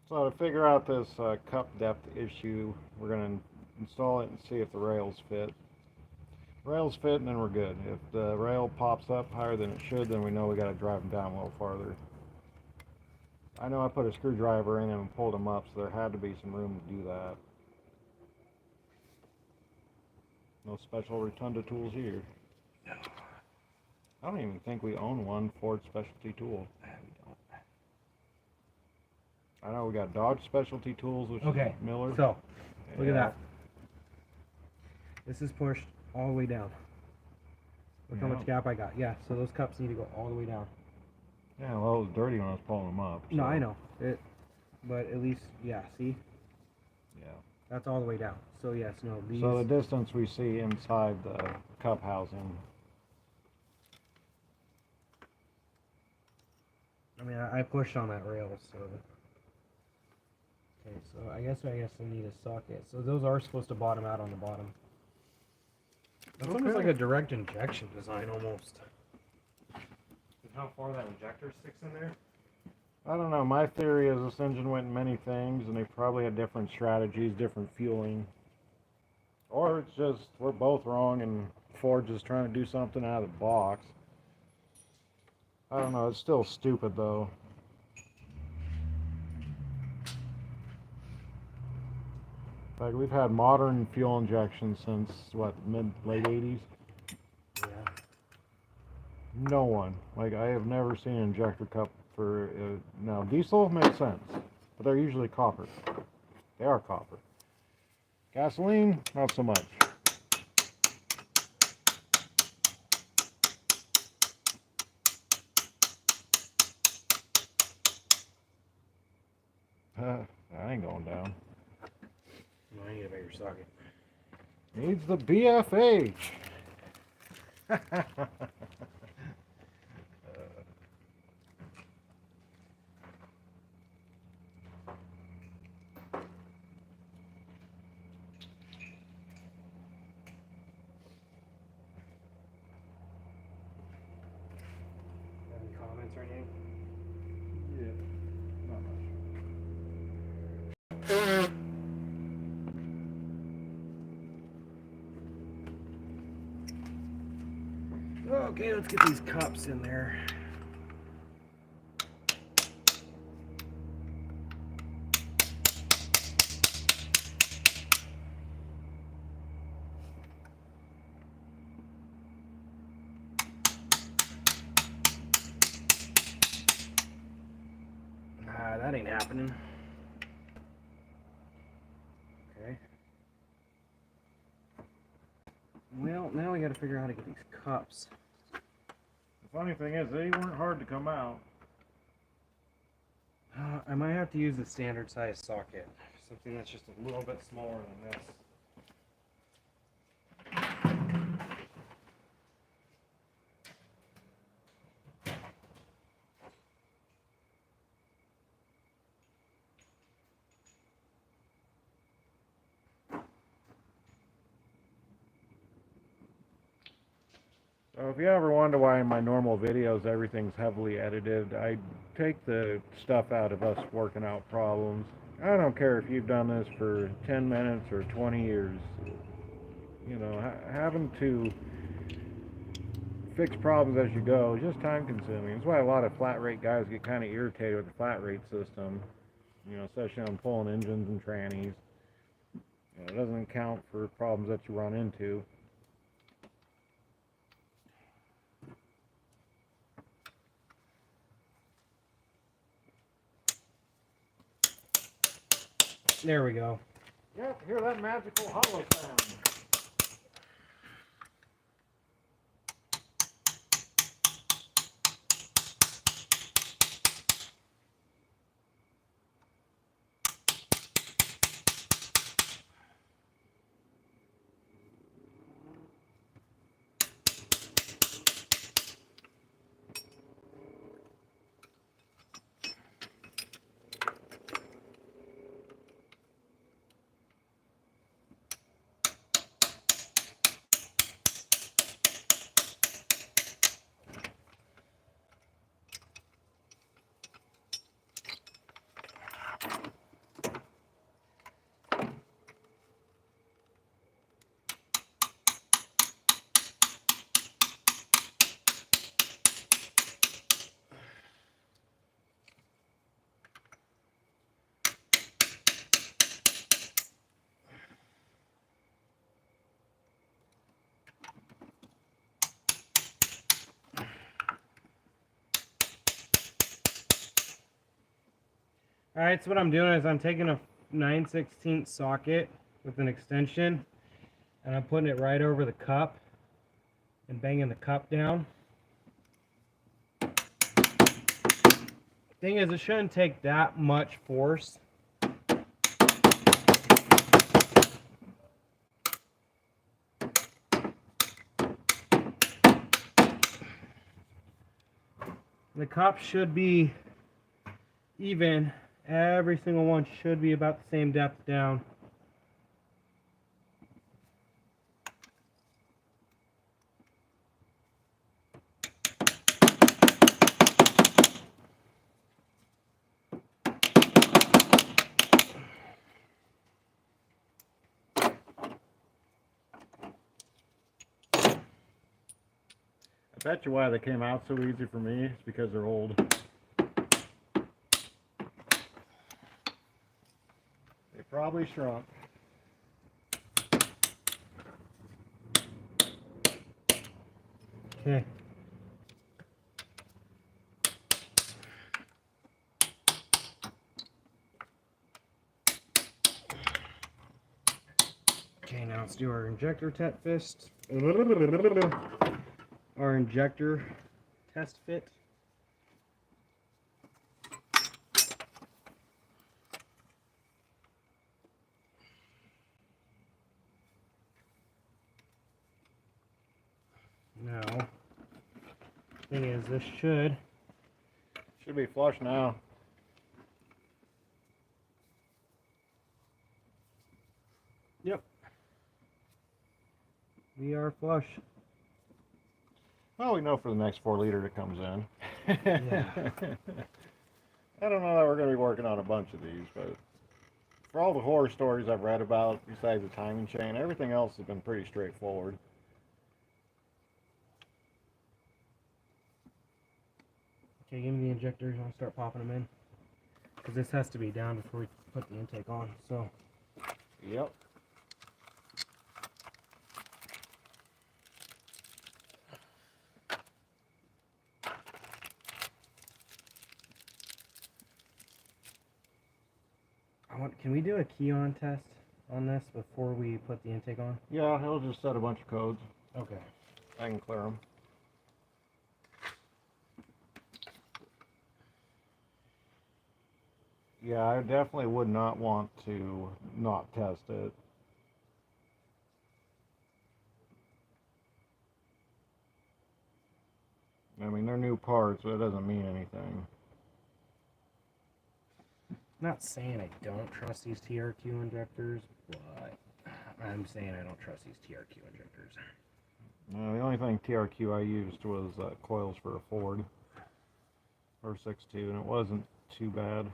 So to figure out this cup depth issue, we're gonna install it and see if the rails fit. Rails fit, and then we're good. If the rail pops up higher than it should, then we know we got to drive them down a little farther. I know I put a screwdriver in them and pulled them up, so there had to be some room to do that. No special rotunda tools here. No. I don't even think we own one Ford specialty tool. We don't. I know we got Dodge specialty tools, which Okay, is Miller. so look at Yeah. that. This is pushed all the way down. Look how Yeah. much gap I got. Yeah, so those cups need to go all the way down. Yeah, well, it was dirty when I was pulling them up. No, so, I know it, but at least, yeah. See, Yeah. that's all the way down. So yes, no. These. So the distance we see inside the cup housing. I mean, I pushed on that rail, so. Okay, so I guess I need a socket. So those are supposed to bottom out on the bottom. That's almost like Okay. a direct injection design, almost. And how far that injector sticks in there? I don't know. My theory is this engine went in many things, and they probably had different strategies, different fueling. Or it's just we're both wrong, and Ford's just trying to do something out of the box. I don't know. It's still stupid though. Like we've had modern fuel injection since what, late 80s. Yeah. No one. Like I have never seen an injector cup for now. Diesel makes sense, but they're usually copper. They are copper. Gasoline, not so much. That ain't going down. No, I need a bigger socket. Needs the BFH. Any comments or anything? Yeah, not much. Okay, let's get these cups in there. That ain't happening. Okay. Well, now we gotta figure out how to get these cups. The funny thing is, they weren't hard to come out. I might have to use the standard size socket. Something that's just a little bit smaller than this. So if you ever wonder why in my normal videos everything's heavily edited, I take the stuff out of us working out problems. I don't care if you've done this for 10 minutes or 20 years. You know, having to fix problems as you go is just time consuming. That's why a lot of flat rate guys get kind of irritated with the flat rate system, you know, especially on pulling engines and trannies. You know, it doesn't account for problems that you run into. There we go. Yep, hear that magical hollow sound. All right, so what I'm doing is I'm taking a 9/16 socket with an extension, and I'm putting it right over the cup and banging the cup down. Thing is, it shouldn't take that much force. The cup should be even. Every single one should be about the same depth down. I bet you why they came out so easy for me is because they're old. They probably shrunk. Okay. Okay, now let's do our injector test fist. Our injector test fit. Now, thing is, this should be flush now. Yep. We are flush. Well, we know for the next 4 liter that comes in. Yeah. I don't know that we're going to be working on a bunch of these, but for all the horror stories I've read about, besides the timing chain, everything else has been pretty straightforward. Okay, give me the injectors. I'll start popping them in. Because this has to be down before we put the intake on. So. Yep. Can we do a key on test on this before we put the intake on? Yeah, he'll just set a bunch of codes. Okay. I can clear them. Yeah, I definitely would not want to not test it. I mean, they're new parts, but it doesn't mean anything. I'm not saying I don't trust these TRQ injectors, but I'm saying I don't trust these TRQ injectors. No, the only thing TRQ I used was coils for a Ford R62, and it wasn't too bad.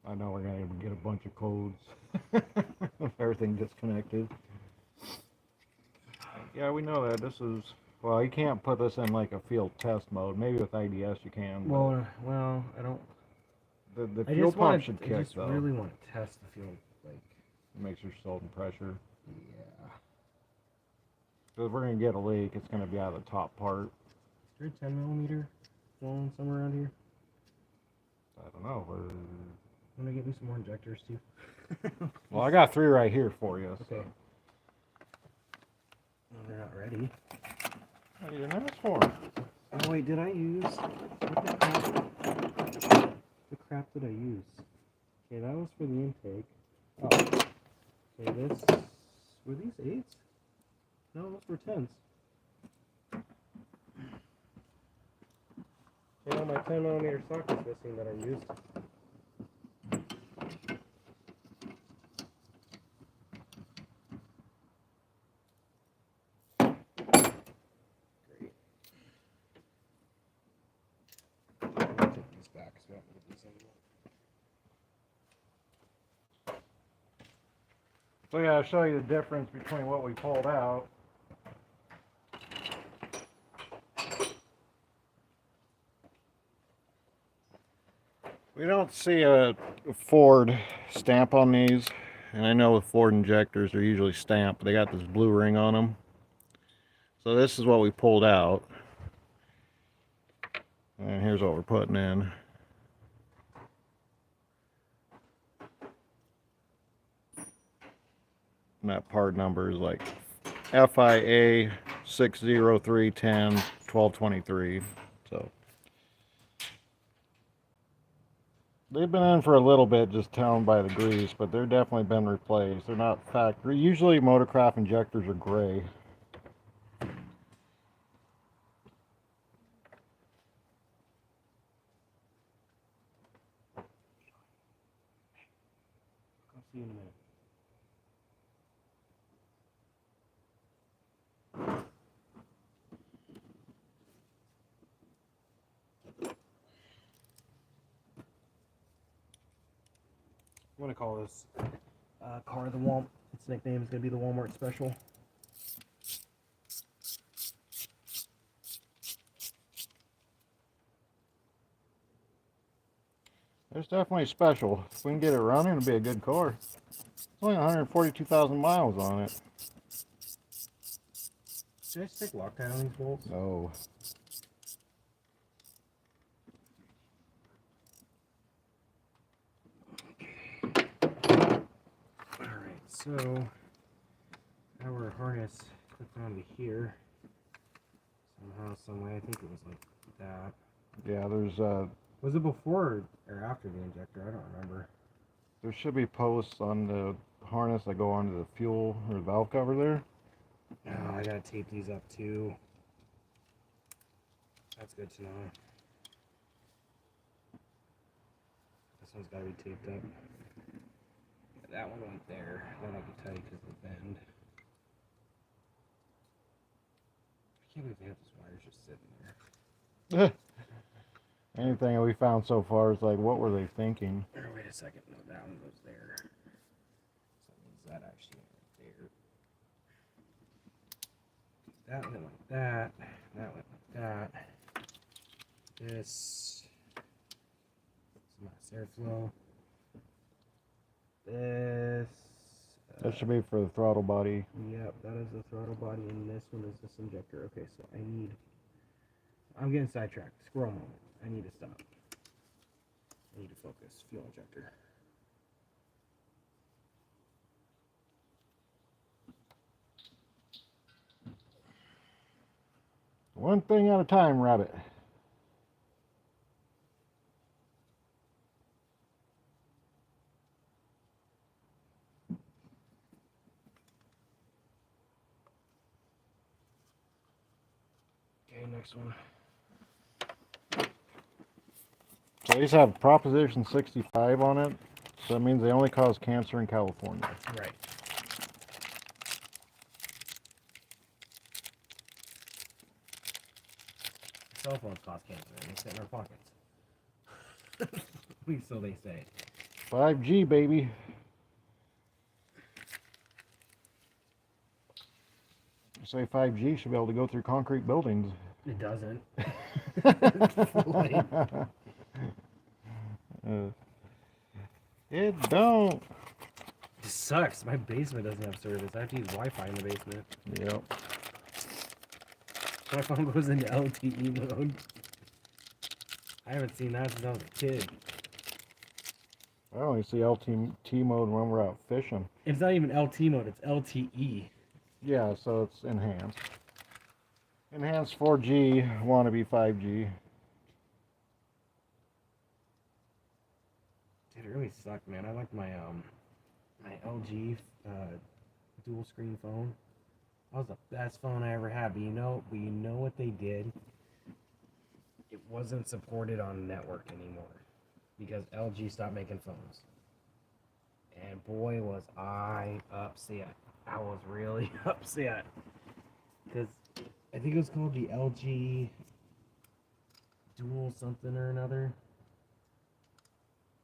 I know we're gonna get a bunch of codes. Everything disconnected. Yeah, we know that. This is, well, you can't put this in like a field test mode. Maybe with IDS you can. Well, I don't. The I fuel just pump want. should I kick just though. really want to test the fuel. Like, It makes your salt and pressure. yeah. Because we're gonna get a leak. It's gonna be out of the top part. Is there a 10mm flowing somewhere around here? I don't know. Want to get me some more injectors too? Well, I got 3 right here for you. So. Okay. Well, they're not ready. Oh, you didn't ask for 'em. Oh wait, did I use? What the crap? The crap did I use? Okay, that was for the intake. Oh. Okay, this. Were these 8s? No, those were 10s. Okay, well, my 10mm socket's missing that I used. Great. I'll take these back so we don't need these anymore. So yeah, I'll show you the difference between what we pulled out. We don't see a Ford stamp on these, and I know with Ford injectors they're usually stamped, but they got this blue ring on them. So this is what we pulled out, and here's what we're putting in. And that part number is like FIA 60310 1223. So they've been in for a little bit, just telling by the grease, but they're definitely been replaced. They're not factory. Usually Motorcraft injectors are gray. I'll see you in a minute. I'm gonna call this car the Walmart. Its nickname is gonna be the Walmart Special. It's definitely special. If we can get it running, it'll be a good car. It's only 142,000 miles on it. Should I stick Loctite on these bolts? No. Alright, so our harness clipped onto here. Somehow, some way. I think it was like that. Yeah, Was it before or after the injector? I don't remember. there should be posts on the harness that go onto the fuel or the valve cover there. Oh, I gotta tape these up too. That's good to know. This one's gotta be taped up. Yeah, that one went there. Then I can tell you because of the bend. I can't believe they have this wire just sitting there. Anything that we found so far is like, what were they thinking? Or wait a second, no, that one goes there. So that means that actually went right there. That went like that. That went like that. This is mass airflow. This. That should be for the throttle body. Yep, that is the throttle body, and this one is this injector. Okay, so I'm getting sidetracked. Squirrel moment. I need to stop. I need to focus. Fuel injector. One thing at a time, Rabbit. Okay, next one. So these have Proposition 65 on it. So that means they only cause cancer in California. Right. Cell phones cause cancer, and they sit in our pockets. At least so they say. 5G, baby. Say 5G should be able to go through concrete buildings. It doesn't. It don't. It sucks. My basement doesn't have service. I have to use Wi-Fi in the basement. Yep. My phone goes into LTE mode. I haven't seen that since I was a kid. I only see LTE mode when we're out fishing. It's not even LT mode, it's LTE. Yeah, so it's enhanced. Enhanced 4G, wannabe 5G. Dude, it really sucked, man. I like my my LG dual screen phone. That was the best phone I ever had. But you know what they did? It wasn't supported on network anymore because LG stopped making phones. And boy, was I upset. I was really upset because I think it was called the LG Dual something or another.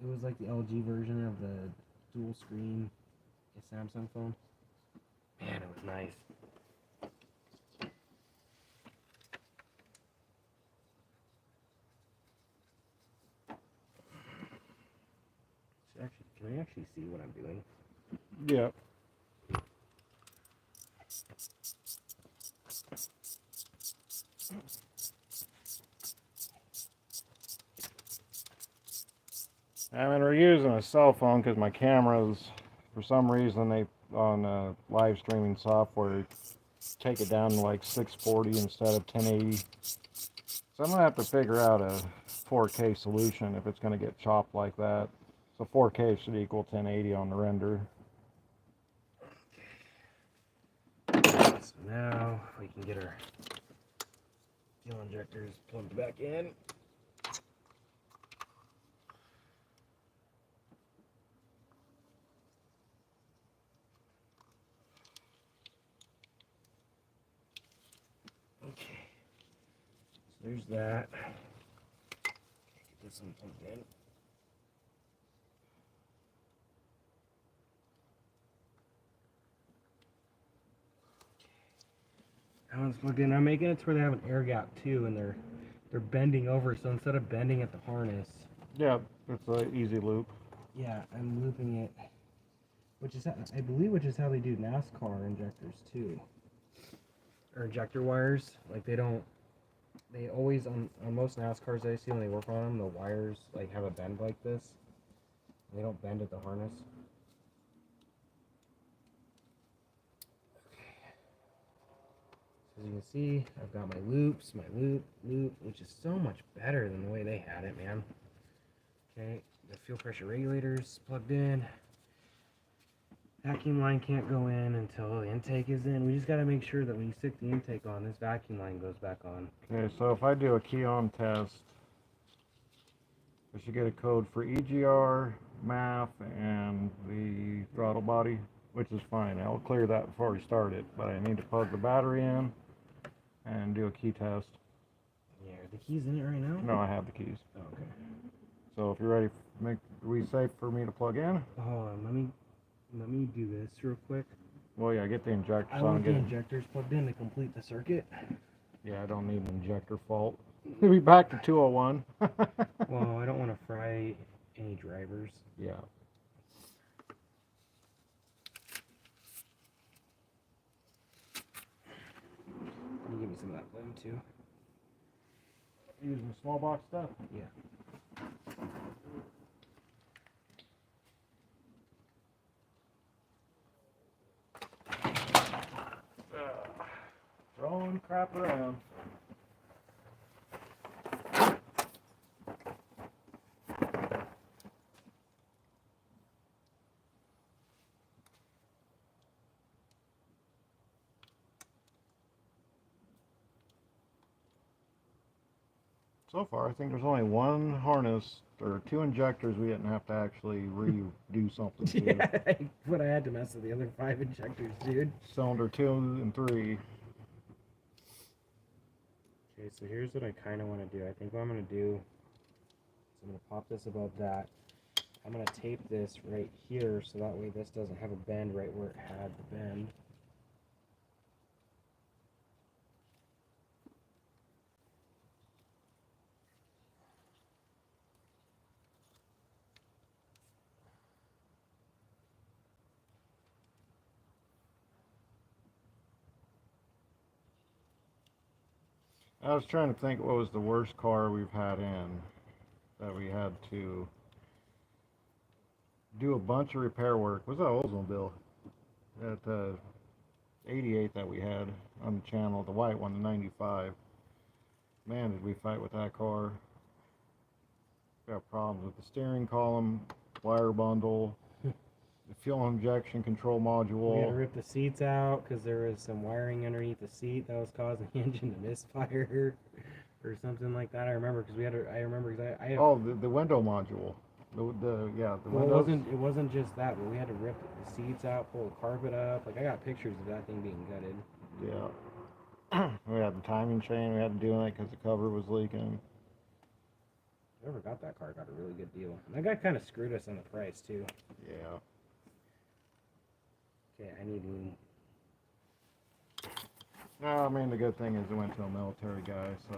It was like the LG version of the dual screen Samsung phone. Man, it was nice. Can I actually see what I'm doing? Yep. I mean, we're using a cell phone because my cameras, for some reason, they on live streaming software take it down to like 640 instead of 1080. So I'm gonna have to figure out a 4K solution if it's gonna get chopped like that. So 4K should equal 1080 on the render. So now we can get our fuel injectors plugged back in. Okay, so there's that. Get this one plugged in. That one's plugged in. I'm making it to where they have an air gap too, and they're bending over. So instead of bending at the harness, Yeah, it's an easy loop. yeah, I'm looping it, which is I believe which is how they do NASCAR injectors too, or injector wires. Like they always on most NASCARs I see when they work on them, the wires like have a bend like this. They don't bend at the harness. As you can see, I've got my loops, my loop, which is so much better than the way they had it, man. Okay, the fuel pressure regulator's plugged in. Vacuum line can't go in until the intake is in. We just got to make sure that when you stick the intake on, this vacuum line goes back on. Okay, so if I do a key on test, I should get a code for EGR, MAF, and the throttle body, which is fine. I'll clear that before we start it, but I need to plug the battery in and do a key test. Yeah, are the keys in it right now? No, I have the keys. Oh, okay. So if you're ready, are we safe for me to plug in? Hold on, let me do this real quick. Well, yeah, get the injector. I so want the get it. injectors plugged in to complete the circuit. Yeah, I don't need an injector fault. We'll be back to 201. Well, I don't want to fry any drivers. Yeah. Can you give me some of that blend too? Using small box stuff? Yeah. Throwing crap around. So far, I think there's only one harness or two injectors we didn't have to actually redo something to. Yeah, but I had to mess with the other 5 injectors, dude. Cylinder 2 and 3. Okay, so here's what I kind of want to do. I think what I'm going to do is I'm going to pop this above that. I'm going to tape this right here so that way this doesn't have a bend right where it had the bend. I was trying to think what was the worst car we've had in that we had to do a bunch of repair work. Was that Oldsmobile? That 88 that we had on the channel, the white one, the 95. Man, did we fight with that car. Got problems with the steering column, wire bundle, the fuel injection control We had to module. rip the seats out because there was some wiring underneath the seat that was causing the engine to misfire or something like that. I remember because I remember because I have, Oh, the window module. The well, windows. it wasn't just that, but we had to rip the seats out, pull the carpet up. Like I got pictures of that thing being gutted. Yeah. We had the timing chain. We had to do it because the cover was leaking. Whoever got that car got a really good deal. And that guy kind of screwed us on the price too. Yeah. Okay, I need room. No, I mean the good thing is it went to a military guy, so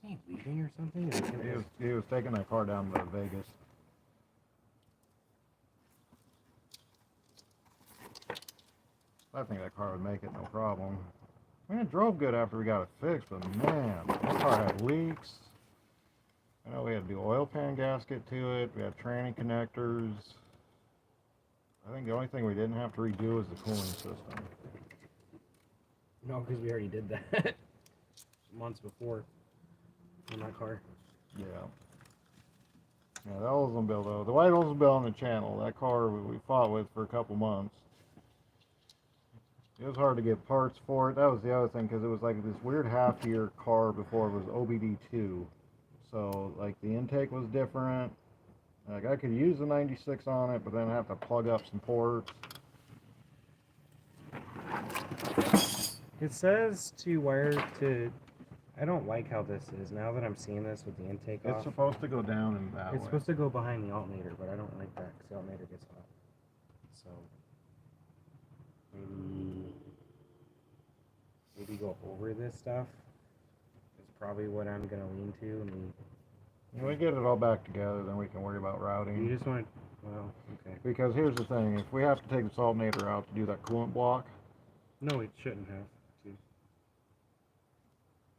Wasn't he leaving or something? Or was he was taking that car down to Vegas. I think that car would make it no problem. I mean, it drove good after we got it fixed, but man, that car had leaks. I know we had to do oil pan gasket to it. We had tranny connectors. I think the only thing we didn't have to redo was the cooling system. No, because we already did that months before on that car. Yeah. Yeah, that Oldsmobile though. The white Oldsmobile on the channel, that car we fought with for a couple months. It was hard to get parts for it. That was the other thing, because it was like this weird half-year car before it was OBD2. So, like, the intake was different. Like, I could use the 96 on it, but then I have to plug up some ports. It says to wire to. I don't like how this is. Now that I'm seeing this with the intake It's off, supposed to go down in that it's way. supposed to go behind the alternator, but I don't like that because the alternator gets hot. So maybe go over this stuff. Is probably what I'm gonna lean to. And When we get it all back together, then we can worry about you routing. just want. Well, okay. Because here's the thing, if we have to take this alternator out to do that coolant block, No, it shouldn't have. To.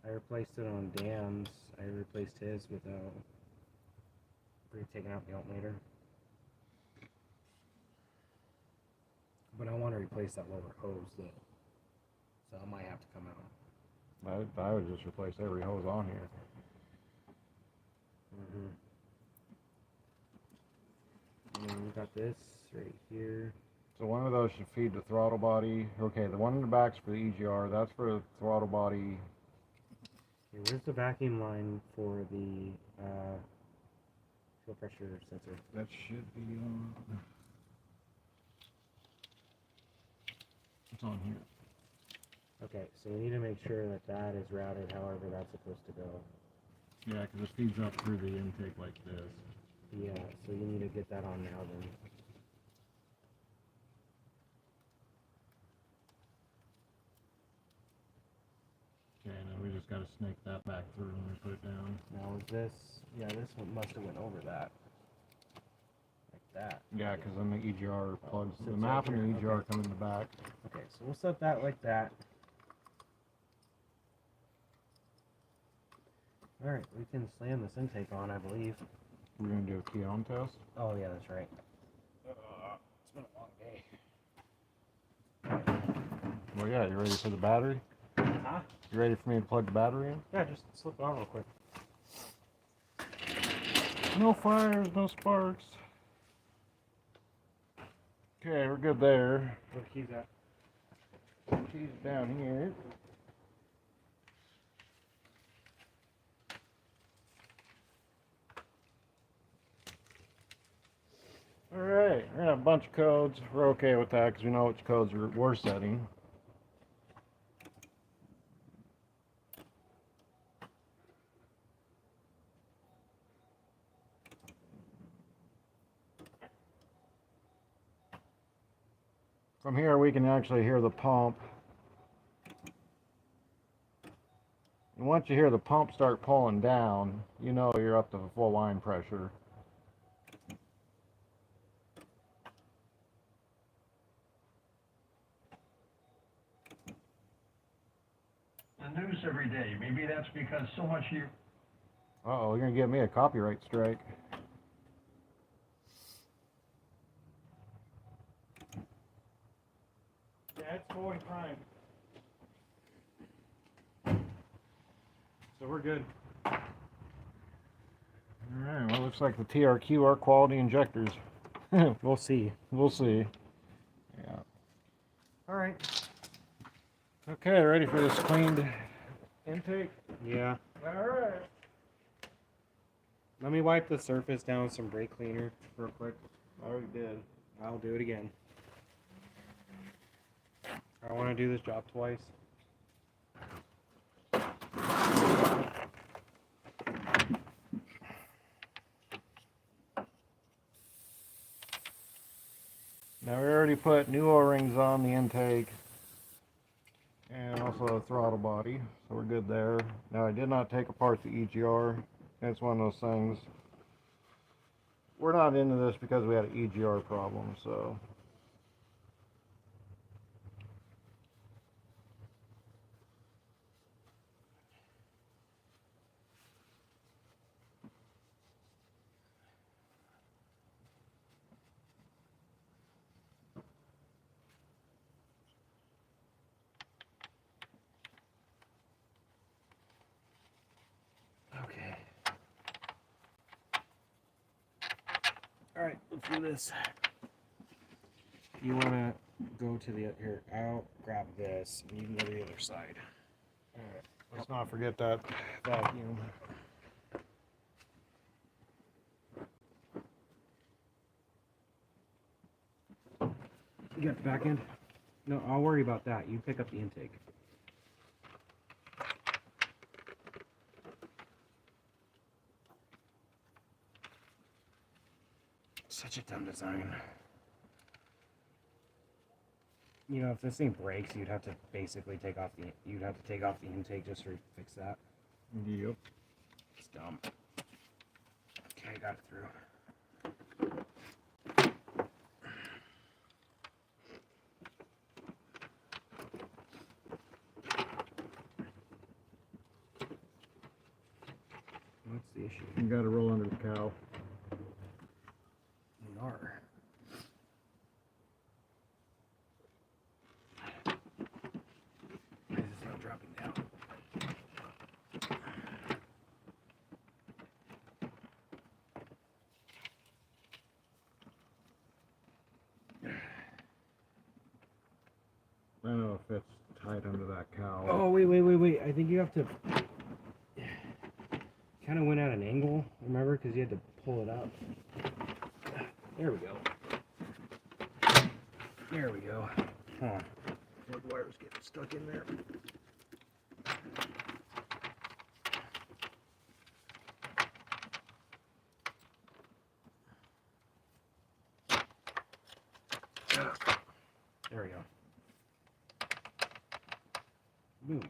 I replaced it on Dan's. I replaced his without taking out the alternator. But I want to replace that lower hose though, so I might have to come out. I would just replace every hose on here. And then we got this right here. So one of those should feed the throttle body. Okay, the one in the back's for the EGR. That's for the throttle body. Okay, where's the vacuum line for the fuel pressure sensor? That should be on. It's on here. Okay, so we need to make sure that that is routed however that's supposed to go. Yeah, because it feeds up through the intake like this. Yeah, so you need to get that on now then. Okay, and then we just got to snake that back through when we put it down. Now is this, yeah, this one must have went over that. Like that. Yeah, because then the EGR plugs, sits the right map and the here, EGR okay. come in the back. Okay, so we'll set that like that. Alright, we can slam this intake on, I believe. We're going to do a key on test. Oh yeah, that's right. It's been a long day. Well, yeah, you ready for the battery? Huh? You ready for me to plug the battery in? Yeah, just slip it on real quick. No fires, no sparks. Okay, we're good there. Where the keys at? Keys down here. Okay, we're gonna have a bunch of codes. We're okay with that because we know which codes we're setting. From here we can actually hear the pump. And once you hear the pump start pulling down, you know you're up to full line pressure. The news every day. Maybe that's because so much you. Uh-oh, you're gonna give me a copyright strike. Yeah, it's totally fine. So we're good. Alright, well, looks like the TRQ are quality injectors. We'll see. We'll see. Yeah. All right. Okay, ready for this cleaned intake? Yeah. Alright. Let me wipe the surface down with some brake cleaner real quick. I already did. I'll do it again. I want to do this job twice. Now we already put new O-rings on the intake and also the throttle body, so we're good there. Now I did not take apart the EGR. It's one of those things. We're not into this because we had an EGR problem, so. Okay. All right, let's do this. You want to go to the here? I'll grab this, and you can go to the other side. Alright, let's not forget that vacuum. You got the back end? No, I'll worry about that. You pick up the intake. Such a dumb design. You know, if this thing breaks, you'd have to basically take off the intake just to fix that. Yep. It's dumb. Okay, I got it through. What's the issue? You gotta roll under the cow. We are. Why is this not dropping down? I don't know if it's tight under that cow. Oh, wait. I think you have to kind of went at an angle, remember? Because you had to pull it up. There we go. There we go. Huh. Plug wire's getting stuck in there. There we go. Boom.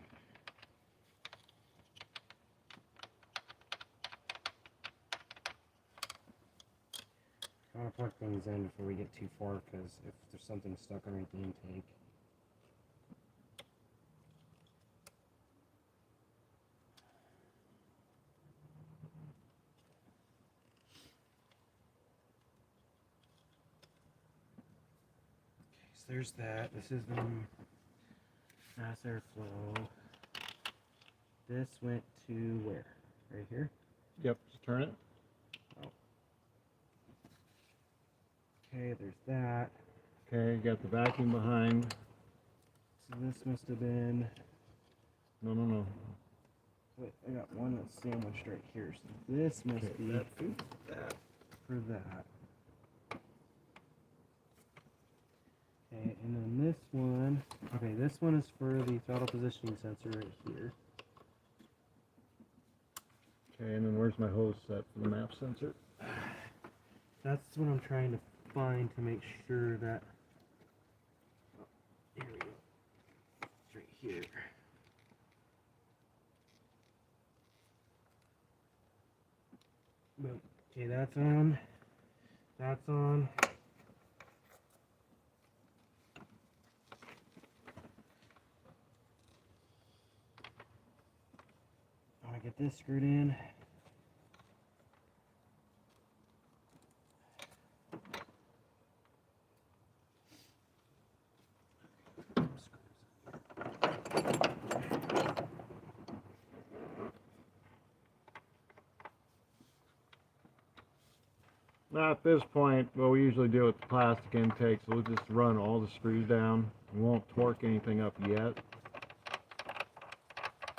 I want to plug things in before we get too far, because if there's something stuck underneath the intake. Okay, so there's that. This is the mass airflow. This went to where? Right here? Yep, just turn it. Okay, there's that. Okay, you got the vacuum behind. So this must have been. No. Wait, I got one that's sandwiched right here. So this must Okay, be that feeds that. for that. and then this one, okay, this one is for the throttle positioning sensor right here. Okay, and then where's my hose set for the map sensor? That's what I'm trying to find to make sure that. Oh, here we go. It's right here. Boom. Okay, that's on. That's on. I want to get this screwed in. Now at this point, what we usually do with the plastic intake, so we'll just run all the screws down. We won't torque anything up yet,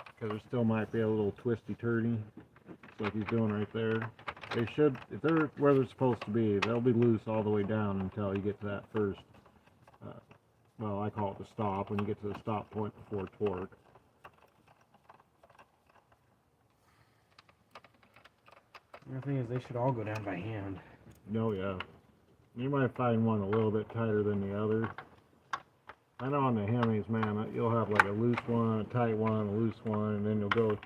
because there still might be a little twisty turdy. So like he's doing right there. They should, if they're where they're supposed to be, they'll be loose all the way down until you get to that first, well, I call it the stop, when you get to the stop point before torque. The thing is, they should all go down by hand. No, yeah. You might find one a little bit tighter than the other. I know on the Hemis, man, you'll have like a loose one, a tight one, a loose one, and then you'll go,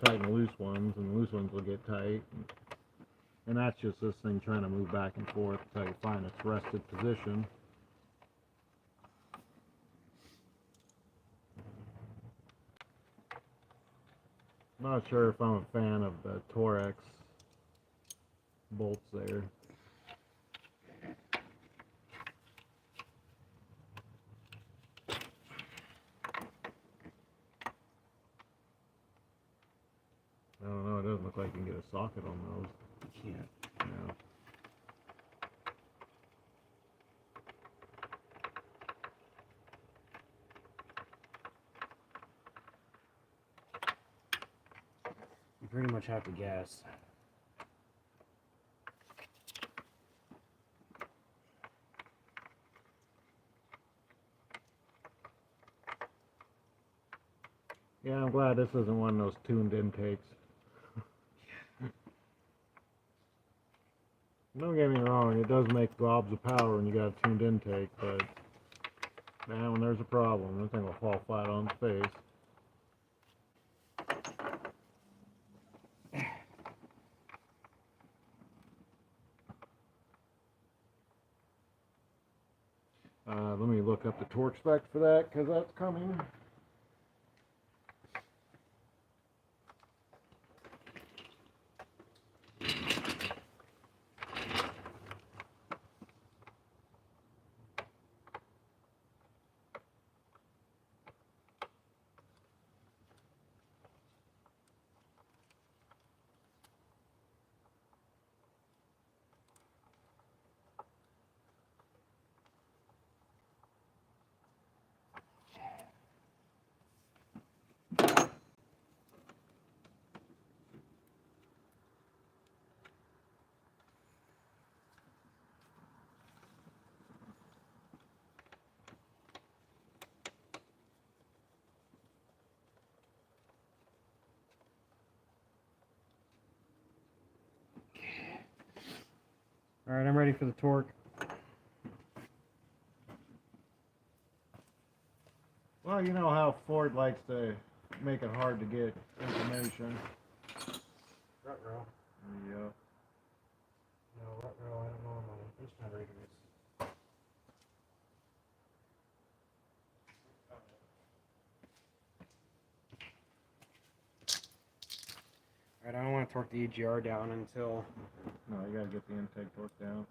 tighten the loose ones, and the loose ones will get tight. And that's just this thing trying to move back and forth until you find its rested position. I'm not sure if I'm a fan of the Torex bolts there. I don't know, it doesn't look like you can get a socket on those. You can't. No. You pretty much have to guess. Yeah, I'm glad this isn't one of those tuned intakes. Don't get me wrong, it does make gobs of power when you got a tuned intake, but man, when there's a problem, this thing will fall flat on its face. Let me look up the torque spec for that, because that's coming. Alright, I'm ready for the torque. Well, you know how Ford likes to make it hard to get information. Rut row. Yeah. No, rut row, I don't know what my instrument reader is. Alright, I don't want to torque the EGR down until... No, you gotta get the intake torque down.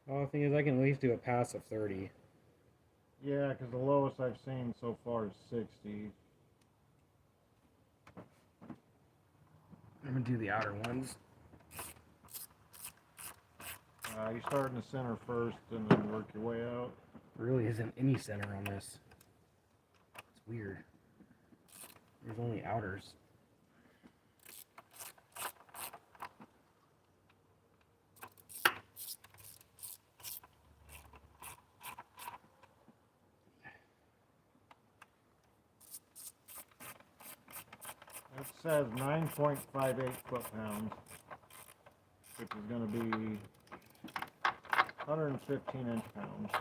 Well, the thing is, I can at least do a pass of 30. Yeah, because the lowest I've seen so far is 60. I'm gonna do the outer ones. You start in the center first and then work your way out. There really isn't any center on this. It's weird. There's only outers. It says 9.58 foot-pounds, which is going to be 115 inch-pounds.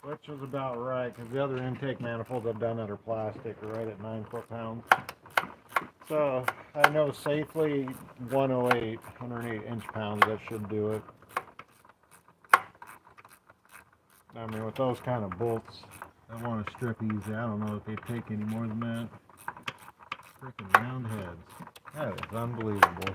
Which is about right, because the other intake manifolds I've done that are plastic are right at 9 foot-pounds. So I know safely 108, 108 inch-pounds, that should do it. I mean, with those kind of bolts, I want to strip easy. I don't know if they take any more than that. Freaking round heads. That is unbelievable.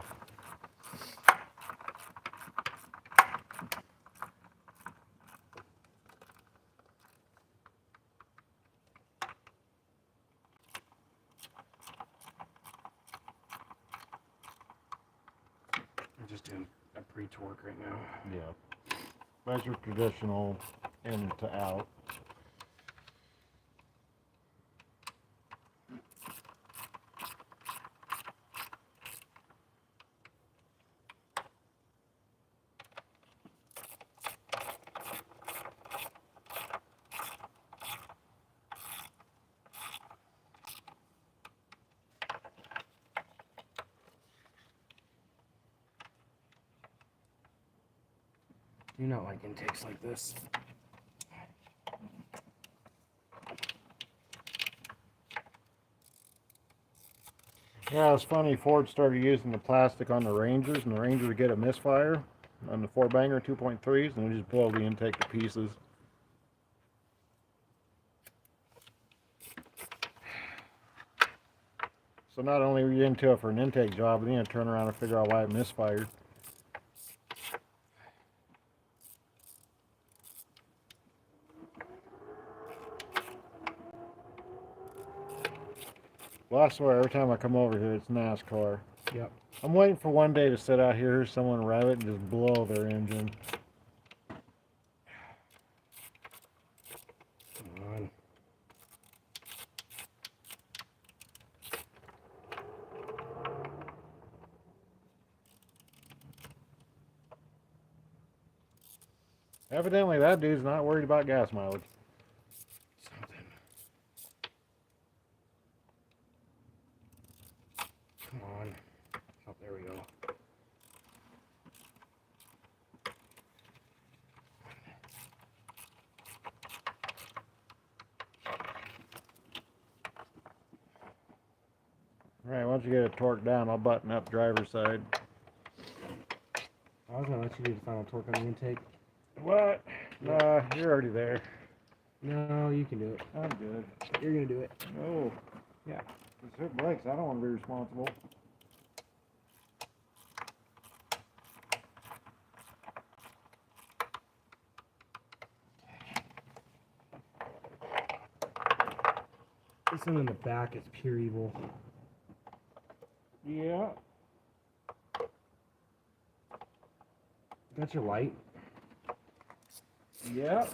I'm just doing a pre-torque right now. Yeah. That's your traditional in to out. Do not like intakes like this. Yeah, it's funny. Ford started using the plastic on the Rangers, and the Ranger would get a misfire on the 4-banger 2.3s, and it just blow the intake to pieces. So not only were you into it for an intake job, but then you had to turn around and figure out why it misfired. Well, I swear, every time I come over here, it's NASCAR. Yep. I'm waiting for one day to sit out here, hear someone rev it, and just blow their engine. Come on. Evidently, that dude's not worried about gas mileage. Something. Come on. Oh, there we go. Alright, once you get it torqued down, I'll button up driver's side. I was gonna let you do the final torque on the intake. What? Nah, you're already there. No, you can do it. I'm good. You're gonna do it. No. Yeah. It's hit brakes. I don't want to be responsible. This one in the back is pure evil. Yeah. That's your light. Yeah.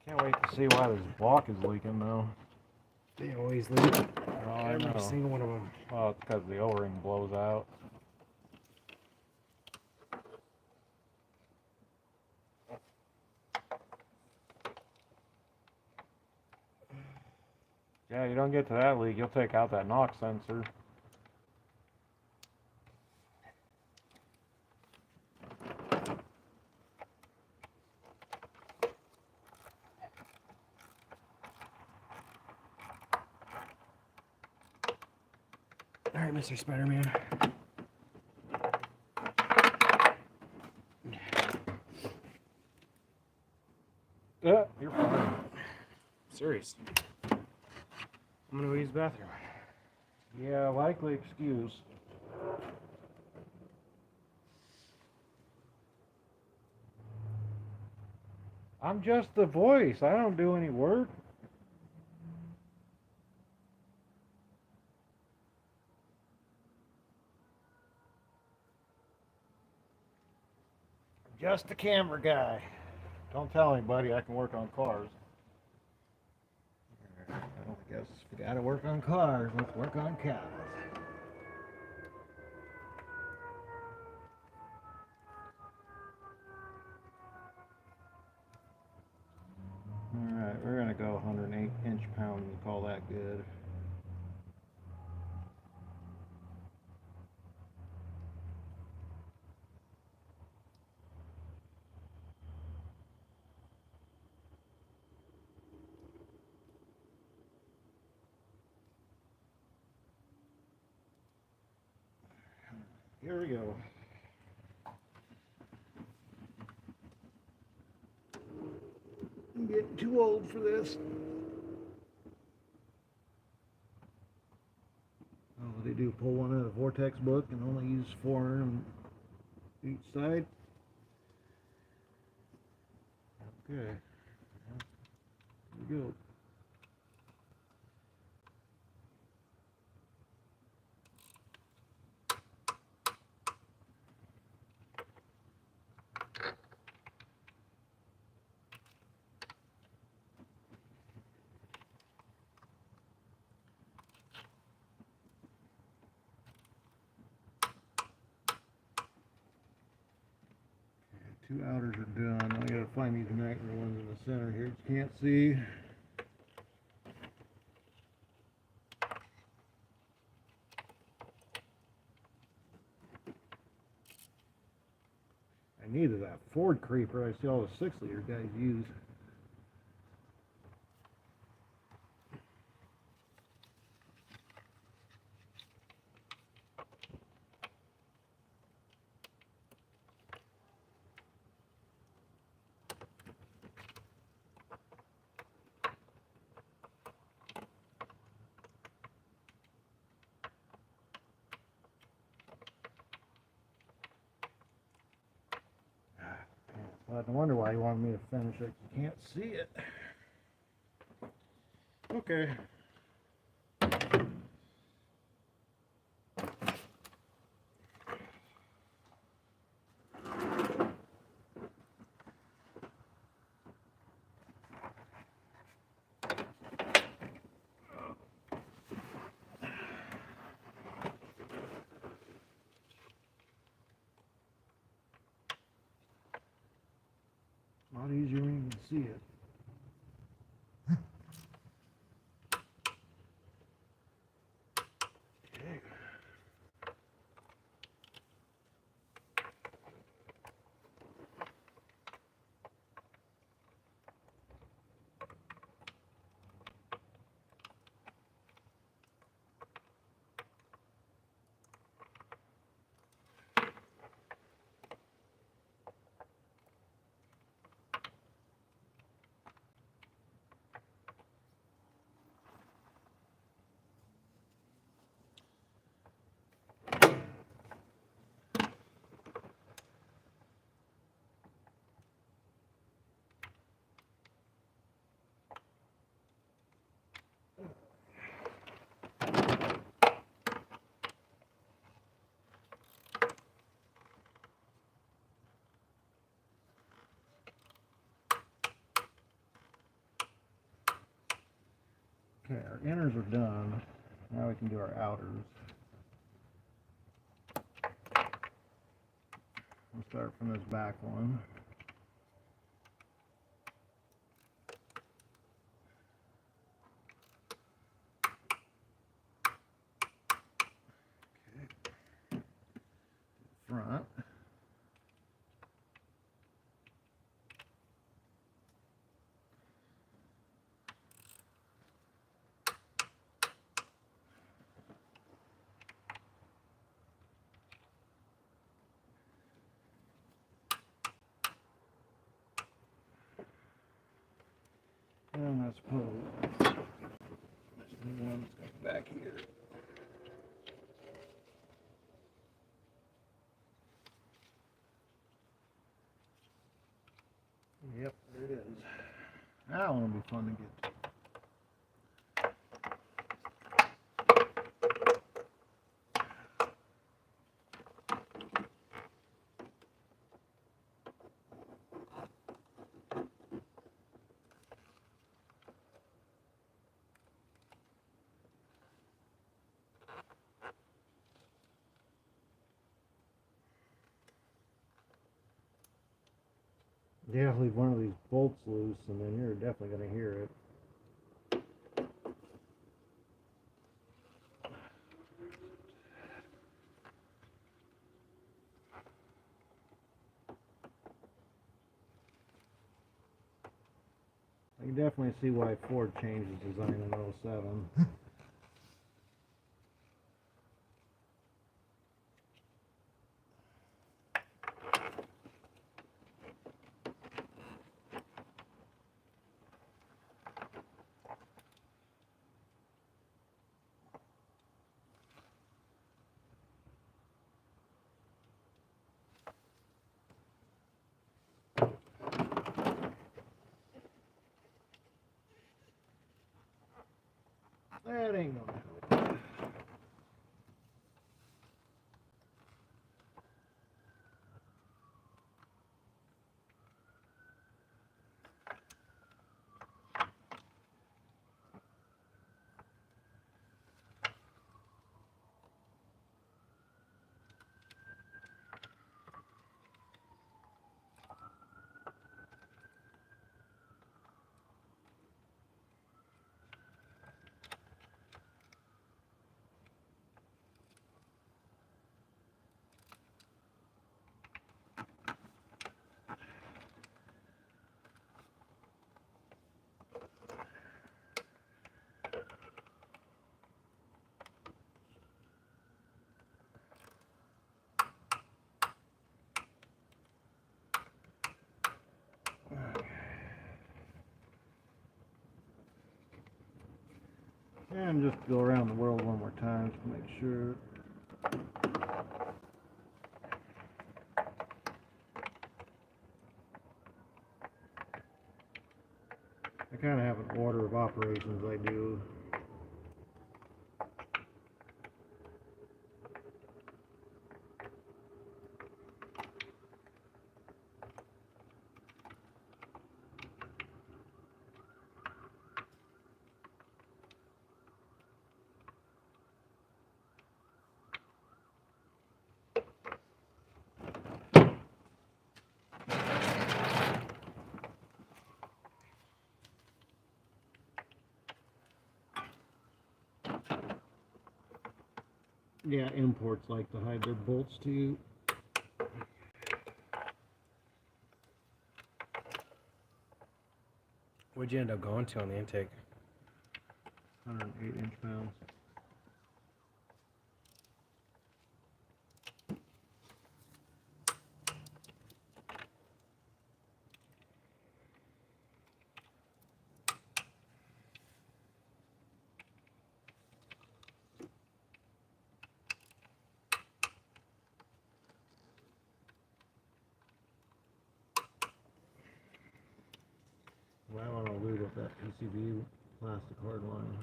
Can't wait to see why this block is leaking though. They always leak. Oh, I Every know. single one of them. Well, it's because the O-ring blows out. Yeah, you don't get to that leak, you'll take out that knock sensor. right, Mr. Spider-Man. You're fine. Serious. I'm gonna go use the bathroom. Yeah, likely excuse. I'm just the voice. I don't do any work. Just the camera guy. Don't tell anybody I can work on cars. Well, I guess if you gotta work on cars, let's work on cows. Alright, we're gonna go 108 inch-pound and call that good. Here we go. I'm getting too old for this. Oh, they do pull one out of the Vortex book and only use 4 on each side. Okay. Here we go. Two outers are done. I gotta find these magnet ones in the center here. You can't see. I needed that Ford creeper I see all the 6-liter guys use. I wonder why he wanted me to finish it. You can't see it. Okay. A lot easier when you can see it. Okay. Okay, our inners are done. Now we can do our outers. We'll start from this back one. Okay. Front. suppose. There's the one that's got back here. Yep, there it is. That one will be fun to get to. Yeah, leave one of these bolts loose and then you're definitely going to hear it. I can definitely see why Ford changed his design in '07. That ain't gonna help. And just go around the world one more time to make sure. I kind of have an order of operations I do. Yeah, imports like to hide their bolts too. What'd you end up going to on the intake? 108 inch-pounds. Well, I want to lube up that PCB plastic hard line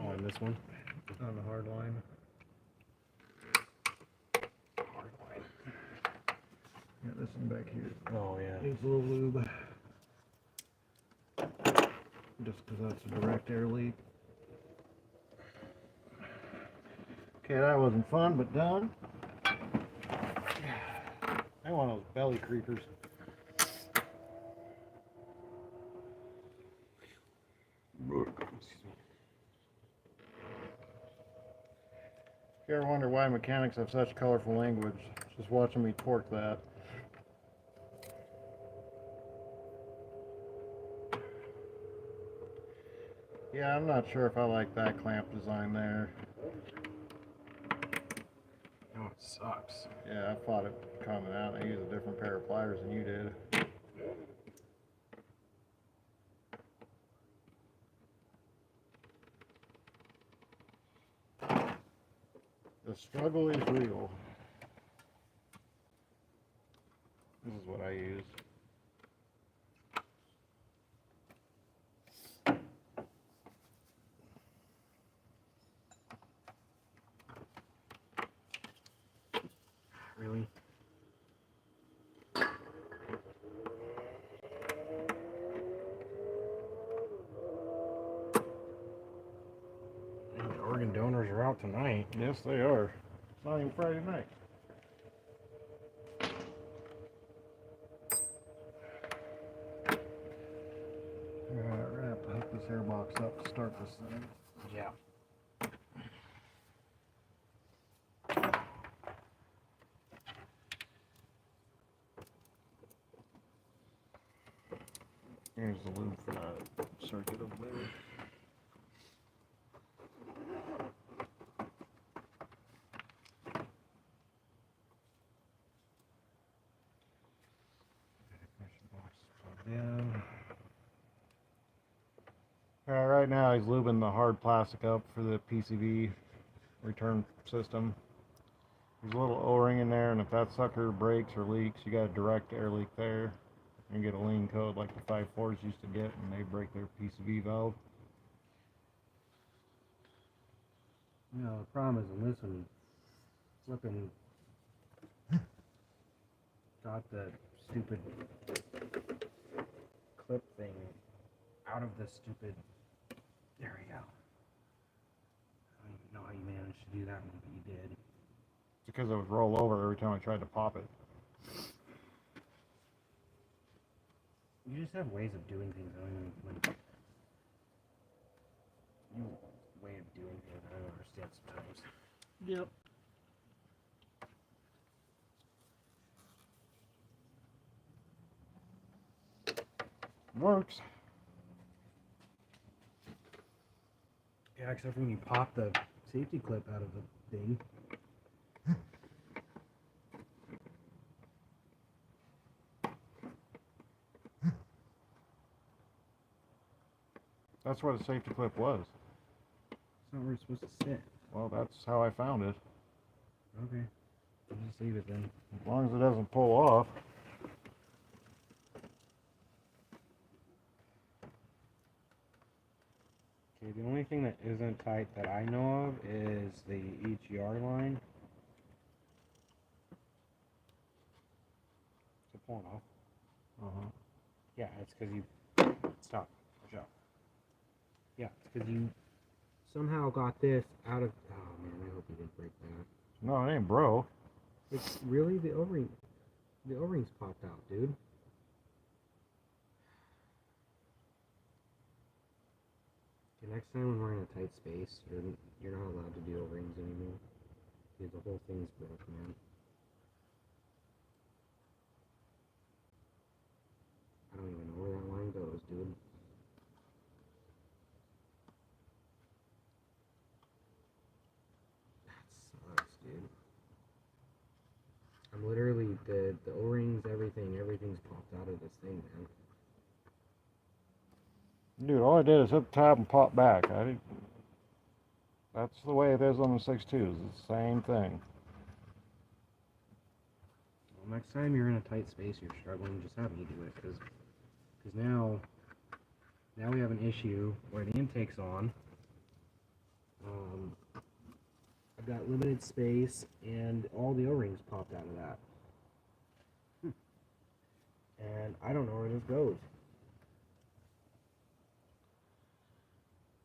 Oh, and this one? on the hard line. Hard line. Yeah, this one back here Oh, yeah. needs a little lube. Just because that's a direct air leak. Okay, that wasn't fun, but done. I want those belly creepers. Excuse me. If you ever wonder why mechanics have such colorful language, just watching me torque that. Yeah, I'm not sure if I like that clamp design there. Oh, it sucks. Yeah, I thought it coming out. I used a different pair of pliers than you did. Struggle is real. This is what I use. Really? Man, the organ donors are out tonight. Yes, they are. It's not even Friday night. Alright, we're gonna have to hook this airbox up to start this thing. Yeah. Here's the lube for that circuit over there. Yeah. Alright, right now he's lubing the hard plastic up for the PCV return system. There's a little O-ring in there, and if that sucker breaks or leaks, you got a direct air leak there. You get a lean code like the 5.4s used to get when they break their PCV valve. You know, the problem is in this one, flipping got the stupid clip thing out of the stupid. There we go. I don't even know how you managed to do that one, but you did. It's because it would roll over every time I tried to pop it. You just have ways of doing things. I don't even like. You way of doing things. I don't understand sometimes. Yep. Works. Yeah, except for when you pop the safety clip out of the thing. That's where the safety clip was. It's not where it's supposed to sit. Well, that's how I found it. Okay. I'll just leave it then. As long as it doesn't pull off. Okay, the only thing that isn't tight that I know of is the HER line. Is it pulling off? Uh-huh. Yeah, it's because you... Stop. Push off. Yeah, it's because you somehow got this out of... Oh, man, I hope you didn't break that. No, it ain't broke. It's really the O-ring. The O-rings popped out, dude. Okay, next time when we're in a tight space, you're not allowed to do O-rings anymore. Dude, the whole thing's broke, man. I don't even know where that line goes, dude. That sucks, dude. I'm literally, the O-rings, everything's popped out of this thing, man. Dude, all I did is hit the tab and pop back. That's the way it is on the 6.2s. It's the same thing. Well, next time you're in a tight space, you're struggling, just have me do it, because now we have an issue where the intake's on. I've got limited space, and all the O-rings popped out of that. And I don't know where this goes.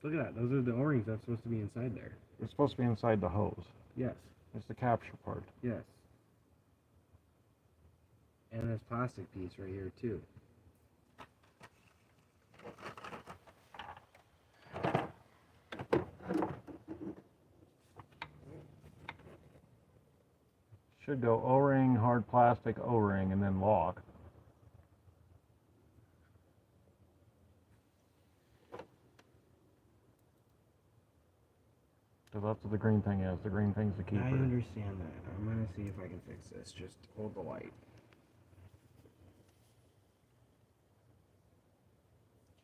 Look at that. Those are the O-rings that's supposed to be inside there. It's supposed to be inside the hose. Yes. It's the capture part. Yes. And this plastic piece right here, too. Should go O-ring, hard plastic, O-ring, and then lock. Because that's what the green thing is. The green thing's the keeper. I understand that. I'm going to see if I can fix this. Just hold the light.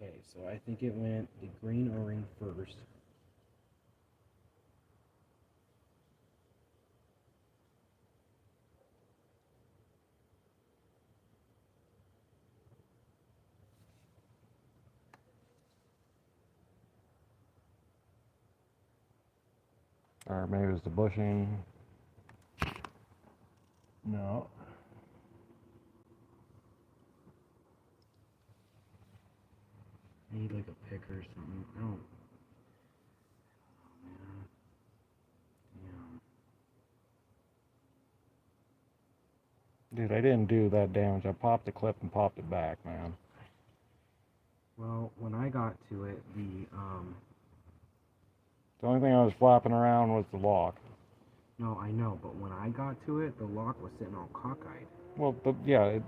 Okay, so I think it went the green O-ring first. Or maybe it was the bushing. No. I need like a pick or something. I don't. Oh, man. Damn. Dude, I didn't do that damage. I popped the clip and popped it back, man. Well, when I got to it, The only thing I was flapping around was the lock. no, I know, but when I got to it, the lock was sitting all cockeyed. Well, yeah, it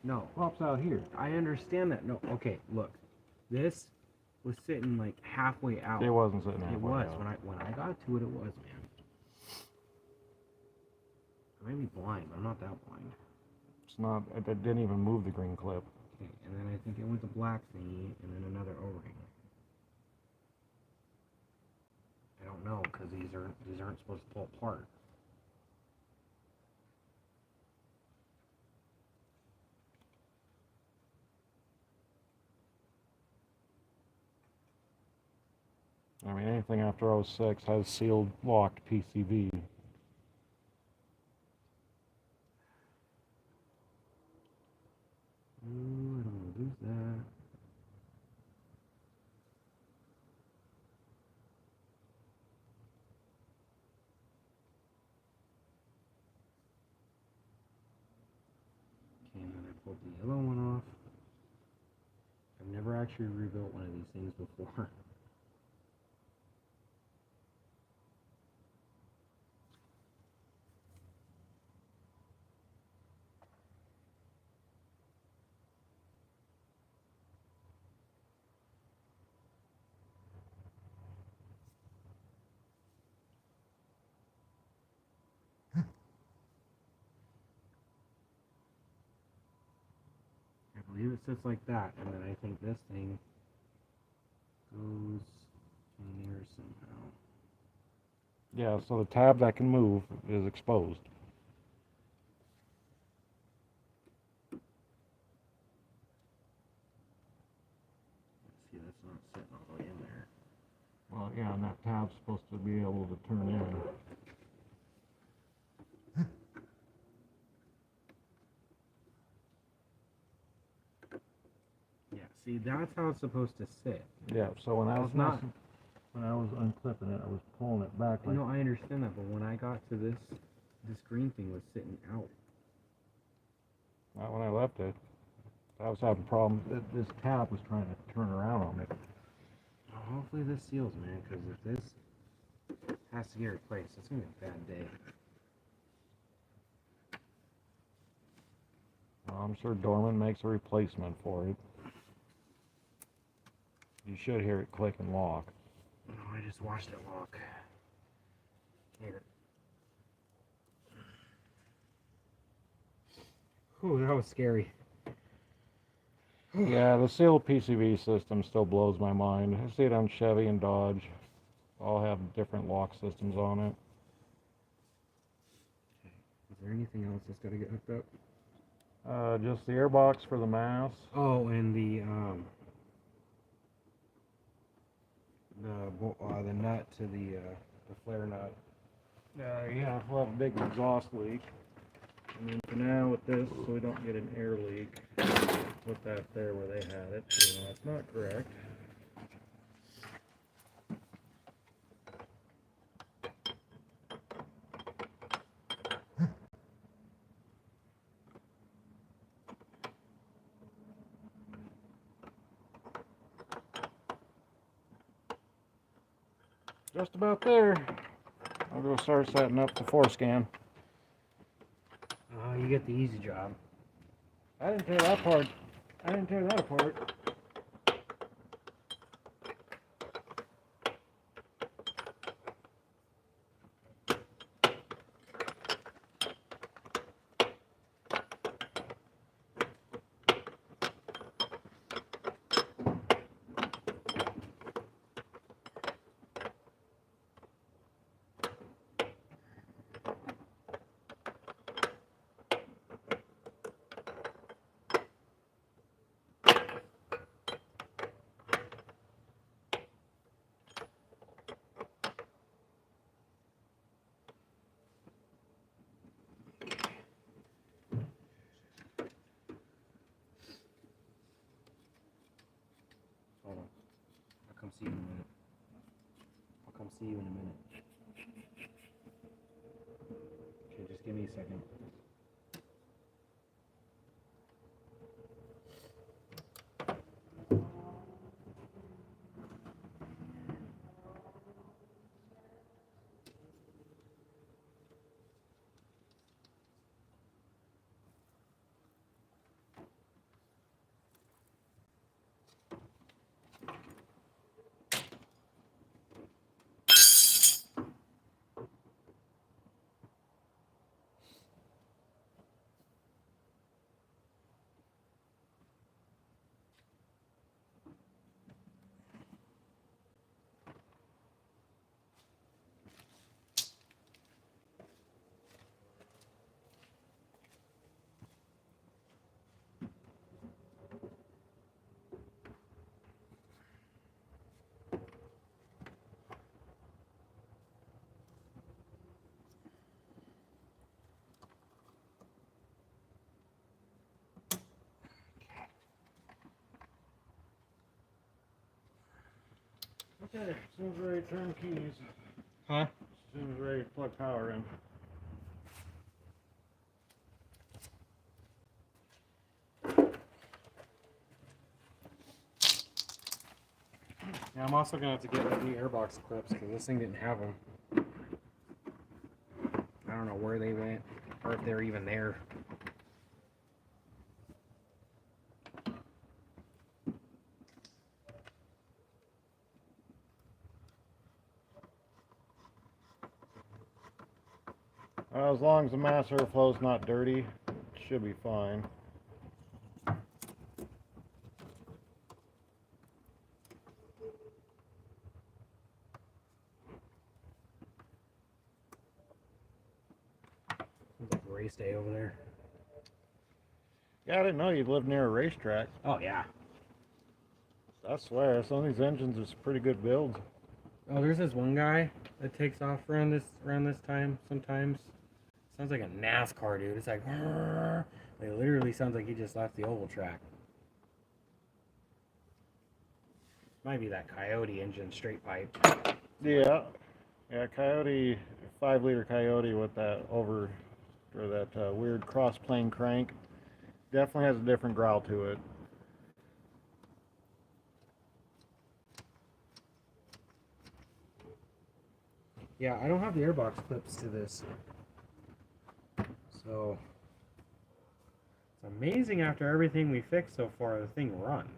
No, pops out here. I understand that. No, okay, look, this was sitting like halfway out. It wasn't sitting It halfway was out. when I got to it. It was, man. I may be blind, but I'm not that blind. It's not. It didn't even move the green clip. Okay, and then I think it went the black thingy, and then another O-ring. I don't know because these aren't supposed to pull apart. I mean, anything after 06 has sealed locked PCV. Ooh, I don't want to lose that. Okay, and then I pulled the yellow one off. I've never actually rebuilt one of these things before. I believe it sits like that, and then I think this thing goes in there somehow. Yeah, so the tab that can move is exposed. See, that's not sitting all the way in there. Well, yeah, and that tab's supposed to be able to turn in. Yeah, see, that's how it's supposed to sit. Yeah, so when I was It's not- when I was unclipping it, I was pulling it back like. No, I understand that, but when I got to this green thing was sitting out. Not when I left it. I was having problems. This tab was trying to turn around on me. Oh, hopefully this seals, man, because if this has to get replaced, it's gonna be a bad day. Well, I'm sure Dorman makes a replacement for it. You should hear it click and lock. No, I just watched it lock. Here. Whew, that was scary. Yeah, the sealed PCV system still blows my mind. I see it on Chevy and Dodge. All have different lock systems on it. Is there anything else that's gotta get hooked up? Just the airbox for the mass. Oh, and the nut to the flare nut. Yeah, we'll have a big exhaust leak. And then for now with this, so we don't get an air leak, put that there where they had it. So that's not correct. Just about there. I'll go start setting up the forescan. You get the easy job. I didn't tear that part. I didn't tear that apart. see you in a minute. Okay, just give me a second. Okay, as soon as we're ready to turn keys. Huh? As soon as we're ready to plug power in. Yeah, I'm also gonna have to get new airbox clips because this thing didn't have them. I don't know where they went or if they're even there. As long as the mass airflow's not dirty, it should be fine. Sounds like a race day over there. Yeah, I didn't know you lived near a racetrack. Oh yeah. I swear, some of these engines are some pretty good builds. Oh, there's this one guy that takes off around this time sometimes. Sounds like a NASCAR dude. It's like, it literally sounds like he just left the oval track. Might be that Coyote engine straight pipe. Yeah, Coyote, 5-liter Coyote with that weird cross plane crank. Definitely has a different growl to it. Yeah, I don't have the airbox clips to this. So, it's amazing after everything we fixed so far, the thing runs.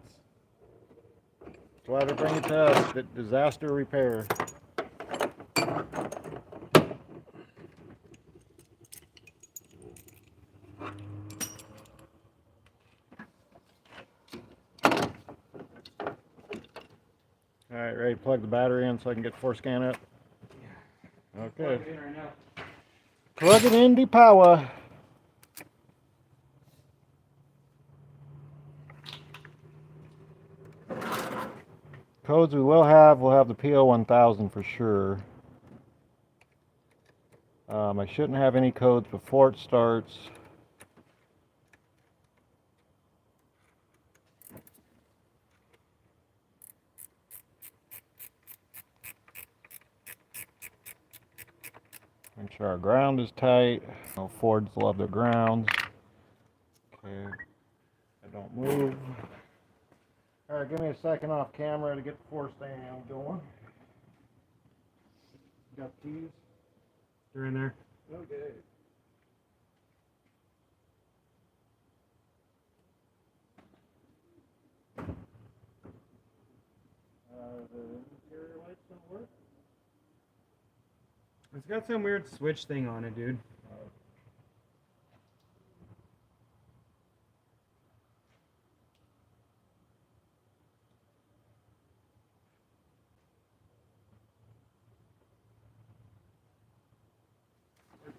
That's why they bring it to us, disaster repair. Alright, ready to plug the battery in so I can get scan it? Okay. Plug it in the power. Codes we'll have the PO1000 for sure. I shouldn't have any codes before it starts. Make sure our ground is tight. Oh, Fords love their grounds. Okay, I don't move. Alright, give me a second off camera to get the force stand going. Got the keys? They're in there. Okay. The interior lights don't work? It's got some weird switch thing on it, dude.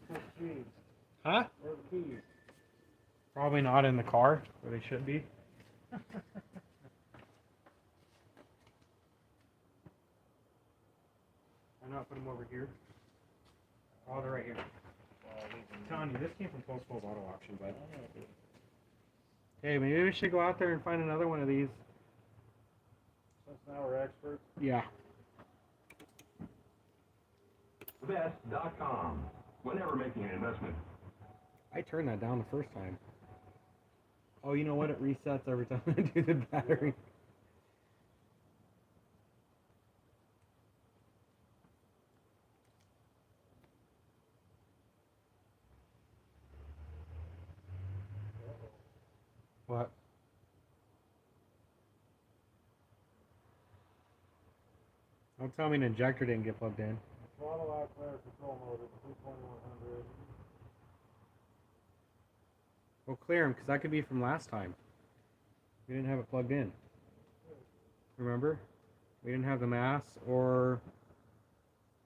Where's the keys? Huh? Where are the keys? Probably not in the car, where they should be. Why not put them over here? Oh, they're right here. I'm telling you, this came from Post Falls Auto Auction, but... Hey, maybe we should go out there and find another one of these. Since now we're experts. Yeah. Vest.com. Whenever making an investment. I turned that down the first time. Oh, you know what? It resets every time I do the battery. What? Don't tell me an injector didn't get plugged in. Throttle actuator control motor, 22100. We'll clear them because that could be from last time. We didn't have it plugged in. Remember? We didn't have the mass or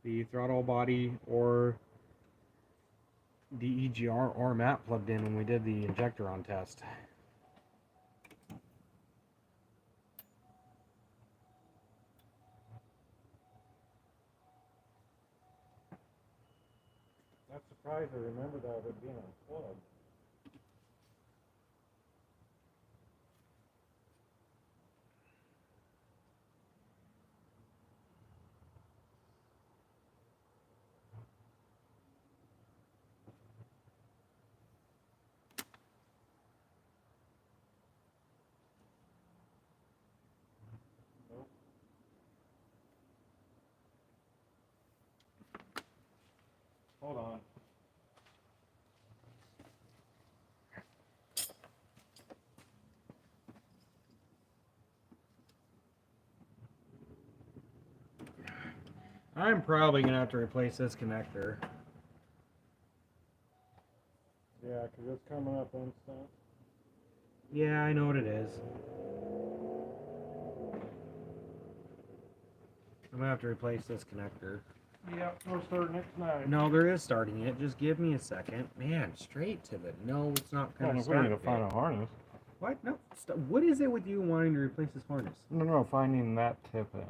the throttle body or the EGR or map plugged in when we did the injector on test. I'm surprised I remember that it being unplugged. Hold on. I'm probably going to have to replace this connector. Yeah, because it's coming up instant. Yeah, I know what it is. I'm going to have to replace this connector. Yep, we'll start next night. No, there is starting it. Just give me a second. Man, straight to the... No, it's not Well, going to if we start. need to find a harness. What? No. What is it with you wanting to replace this harness? No, finding that tip in.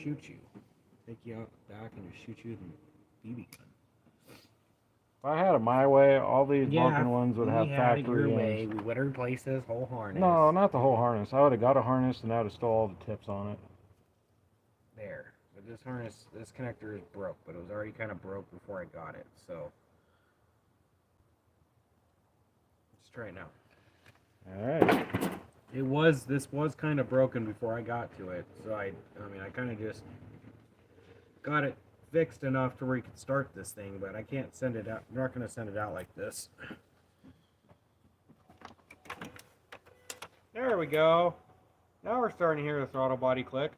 Shoot you. Take you out back and just shoot you with a BB gun. If I had it my way, all these Vulcan ones would have we had it factory your ends. way. We would have replaced this whole harness. No, not the whole harness. I would have got a harness and I would have stole all the tips on it. There. But this harness, this connector is broke, but it was already kind of broke before I got it, so. Let's try it now. Alright. This was kind of broken before I got to it, so I kind of just got it fixed enough to where you could start this thing, but I can't send it out. I'm not going to send it out like this. There we go. Now we're starting to hear the throttle body click.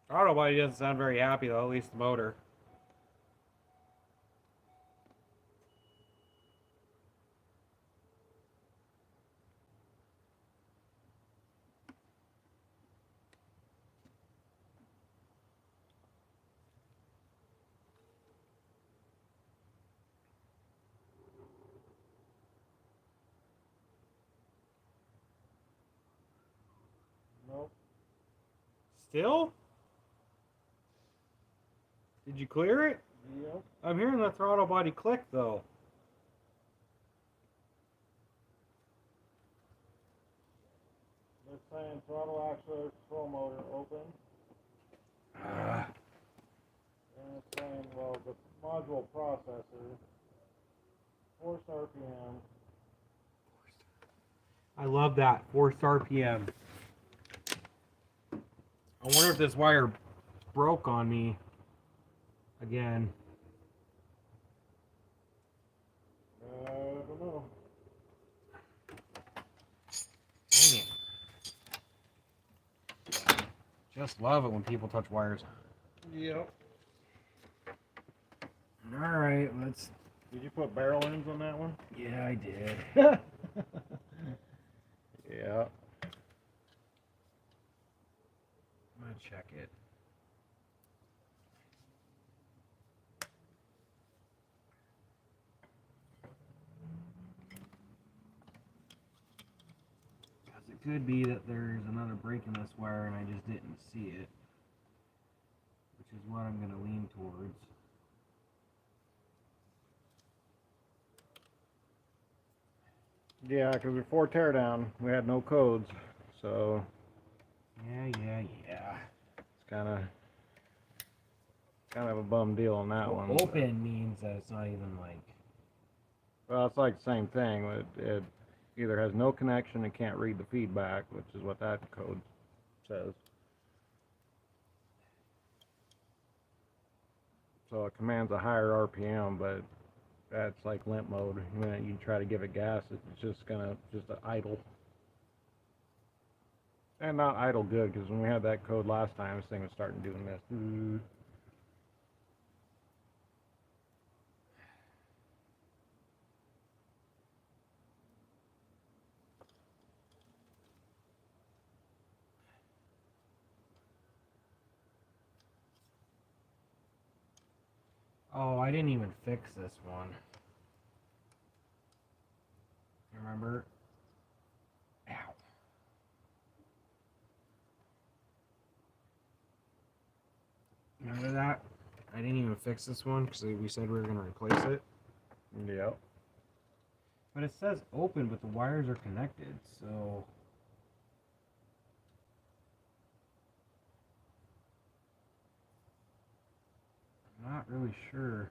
Throttle body doesn't sound very happy though, at least the motor. Nope. Still? Did you clear it? Yep. I'm hearing the throttle body click though. They're saying throttle actuator control motor open. Ah. And it's saying, well, the module processor, forced RPM. I love that. Forced RPM. I wonder if this wire broke on me again. I don't know. Dang it. Just love it when people touch wires. Yep. Alright, let's... Did you put barrel ends on that one? Yeah, I did. Yeah. I'm gonna check it. Because it could be that there's another break in this wire and I just didn't see it. is what I'm gonna lean towards. Yeah, because before teardown, we had no codes, so Yeah. it's kind of a bum deal on that one. Open means that it's not even like. Well, it's like the same thing. It either has no connection and can't read the feedback, which is what that code says. So it commands a higher RPM, but that's like limp mode. When you try to give it gas, it's just idle. And not idle good, because when we had that code last time, this thing was starting doing this. Oh, I didn't even fix this one. Remember? Ow. Remember that? I didn't even fix this one because we said we were going to replace it. Yep. But it says open, but the wires are connected, so... I'm not really sure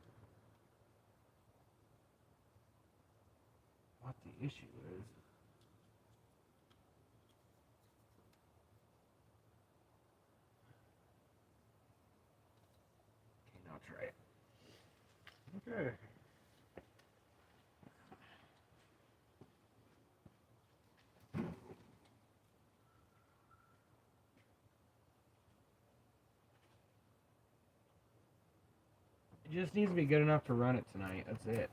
what the issue is. Okay, now try it. Okay. It just needs to be good enough to run it tonight. That's it.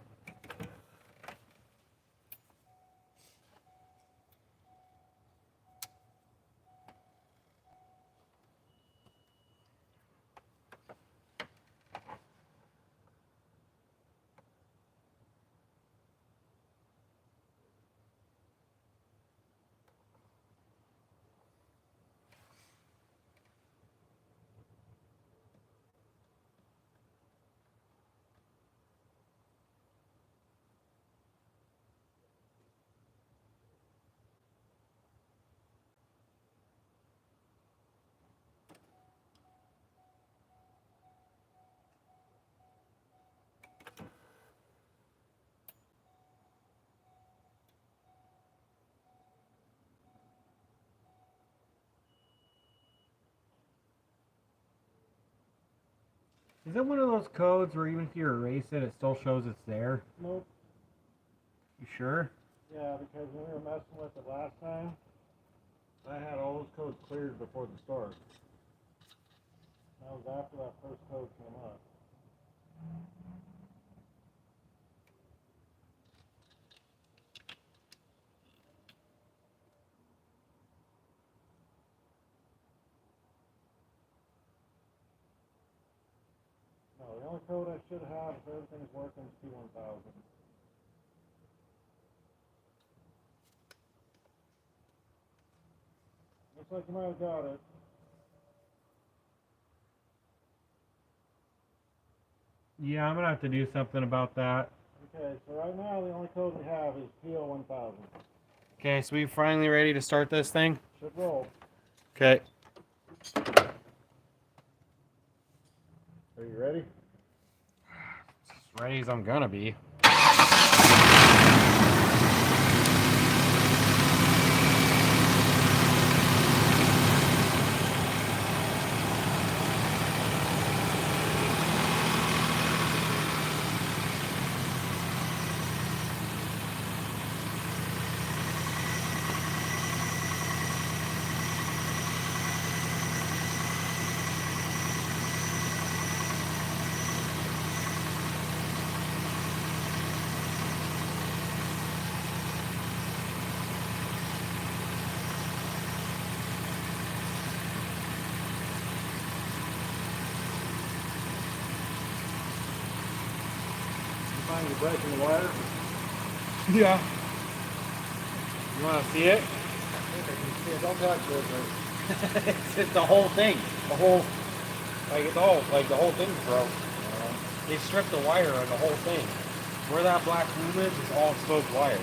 Is it one of those codes where even if you erase it, it still shows it's there? Nope. You sure? Yeah, because when we were messing with it last time, I had all those codes cleared before the start. That was after that first code came up. No, the only code I should have if everything's working is P1000. Looks like you might have got it. Yeah, I'm gonna have to do something about that. Okay, so right now the only code we have is PO1000. Okay, so we finally ready to start this thing? Should roll. Okay. Are you ready? As ready as I'm gonna be. Find you breaking the wire? Yeah. You wanna see it? I think I can see it. Don't touch it. It's the whole thing. The whole Like it's all like the whole thing's broke. They stripped the wire on the whole thing. Where that black room is all exposed wire.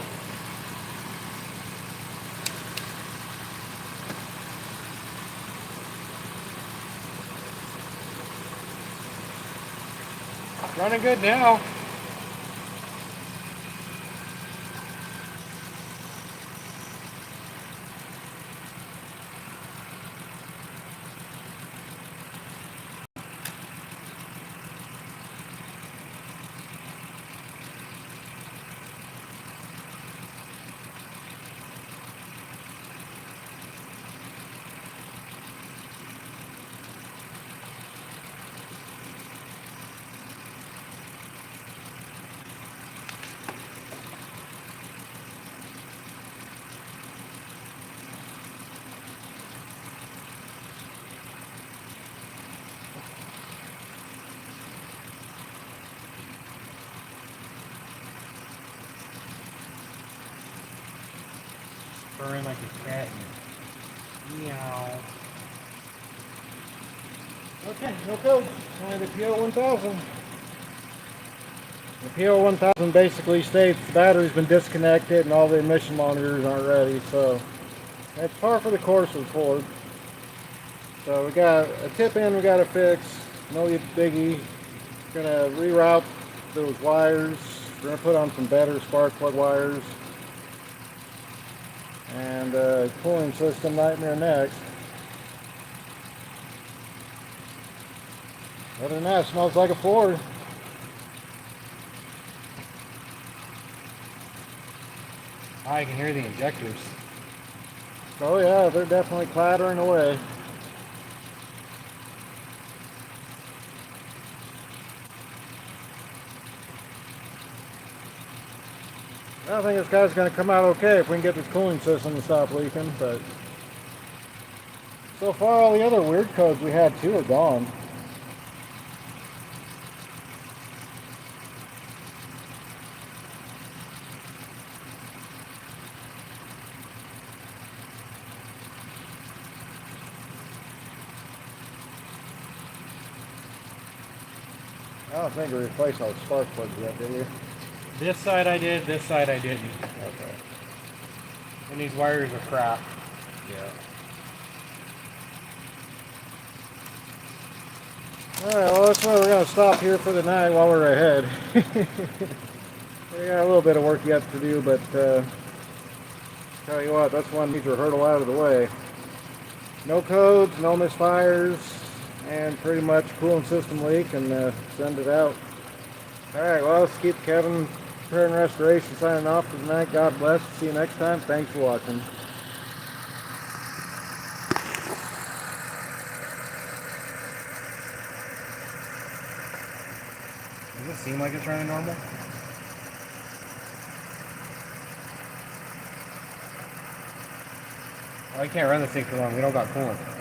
Running good now. Purring like a cat. Meow. Okay, no code. Only the PO1000. The PO1000 basically states the battery's been disconnected and all the emission monitors aren't ready, so that's par for the course with Ford. So we got a tip in we got to fix, no biggie. Gonna reroute those wires. We're gonna put on some better spark plug wires. And cooling system nightmare next. Other than that, it smells like a Ford. I can hear the injectors. Oh yeah, they're definitely clattering away. I think this guy's going to come out okay if we can get this cooling system to stop leaking, but so far all the other weird codes we had too are gone. I don't think we replaced all the spark plugs yet, did you? This side I did, this side I didn't. Okay. And these wires are crap. Yeah. Alright, well that's why we're going to stop here for the night while we're ahead. We got a little bit of work yet to do, but tell you what, that's one major hurdle out of the way. No codes, no misfires, and pretty much cooling system leak, and send it out. Alright, well, let's keep Kevin Repair and Restoration signing off for tonight. God bless. See you next time. Thanks for watching. Does it seem like it's running normal? Well, I can't run this thing for long. We don't got coolant.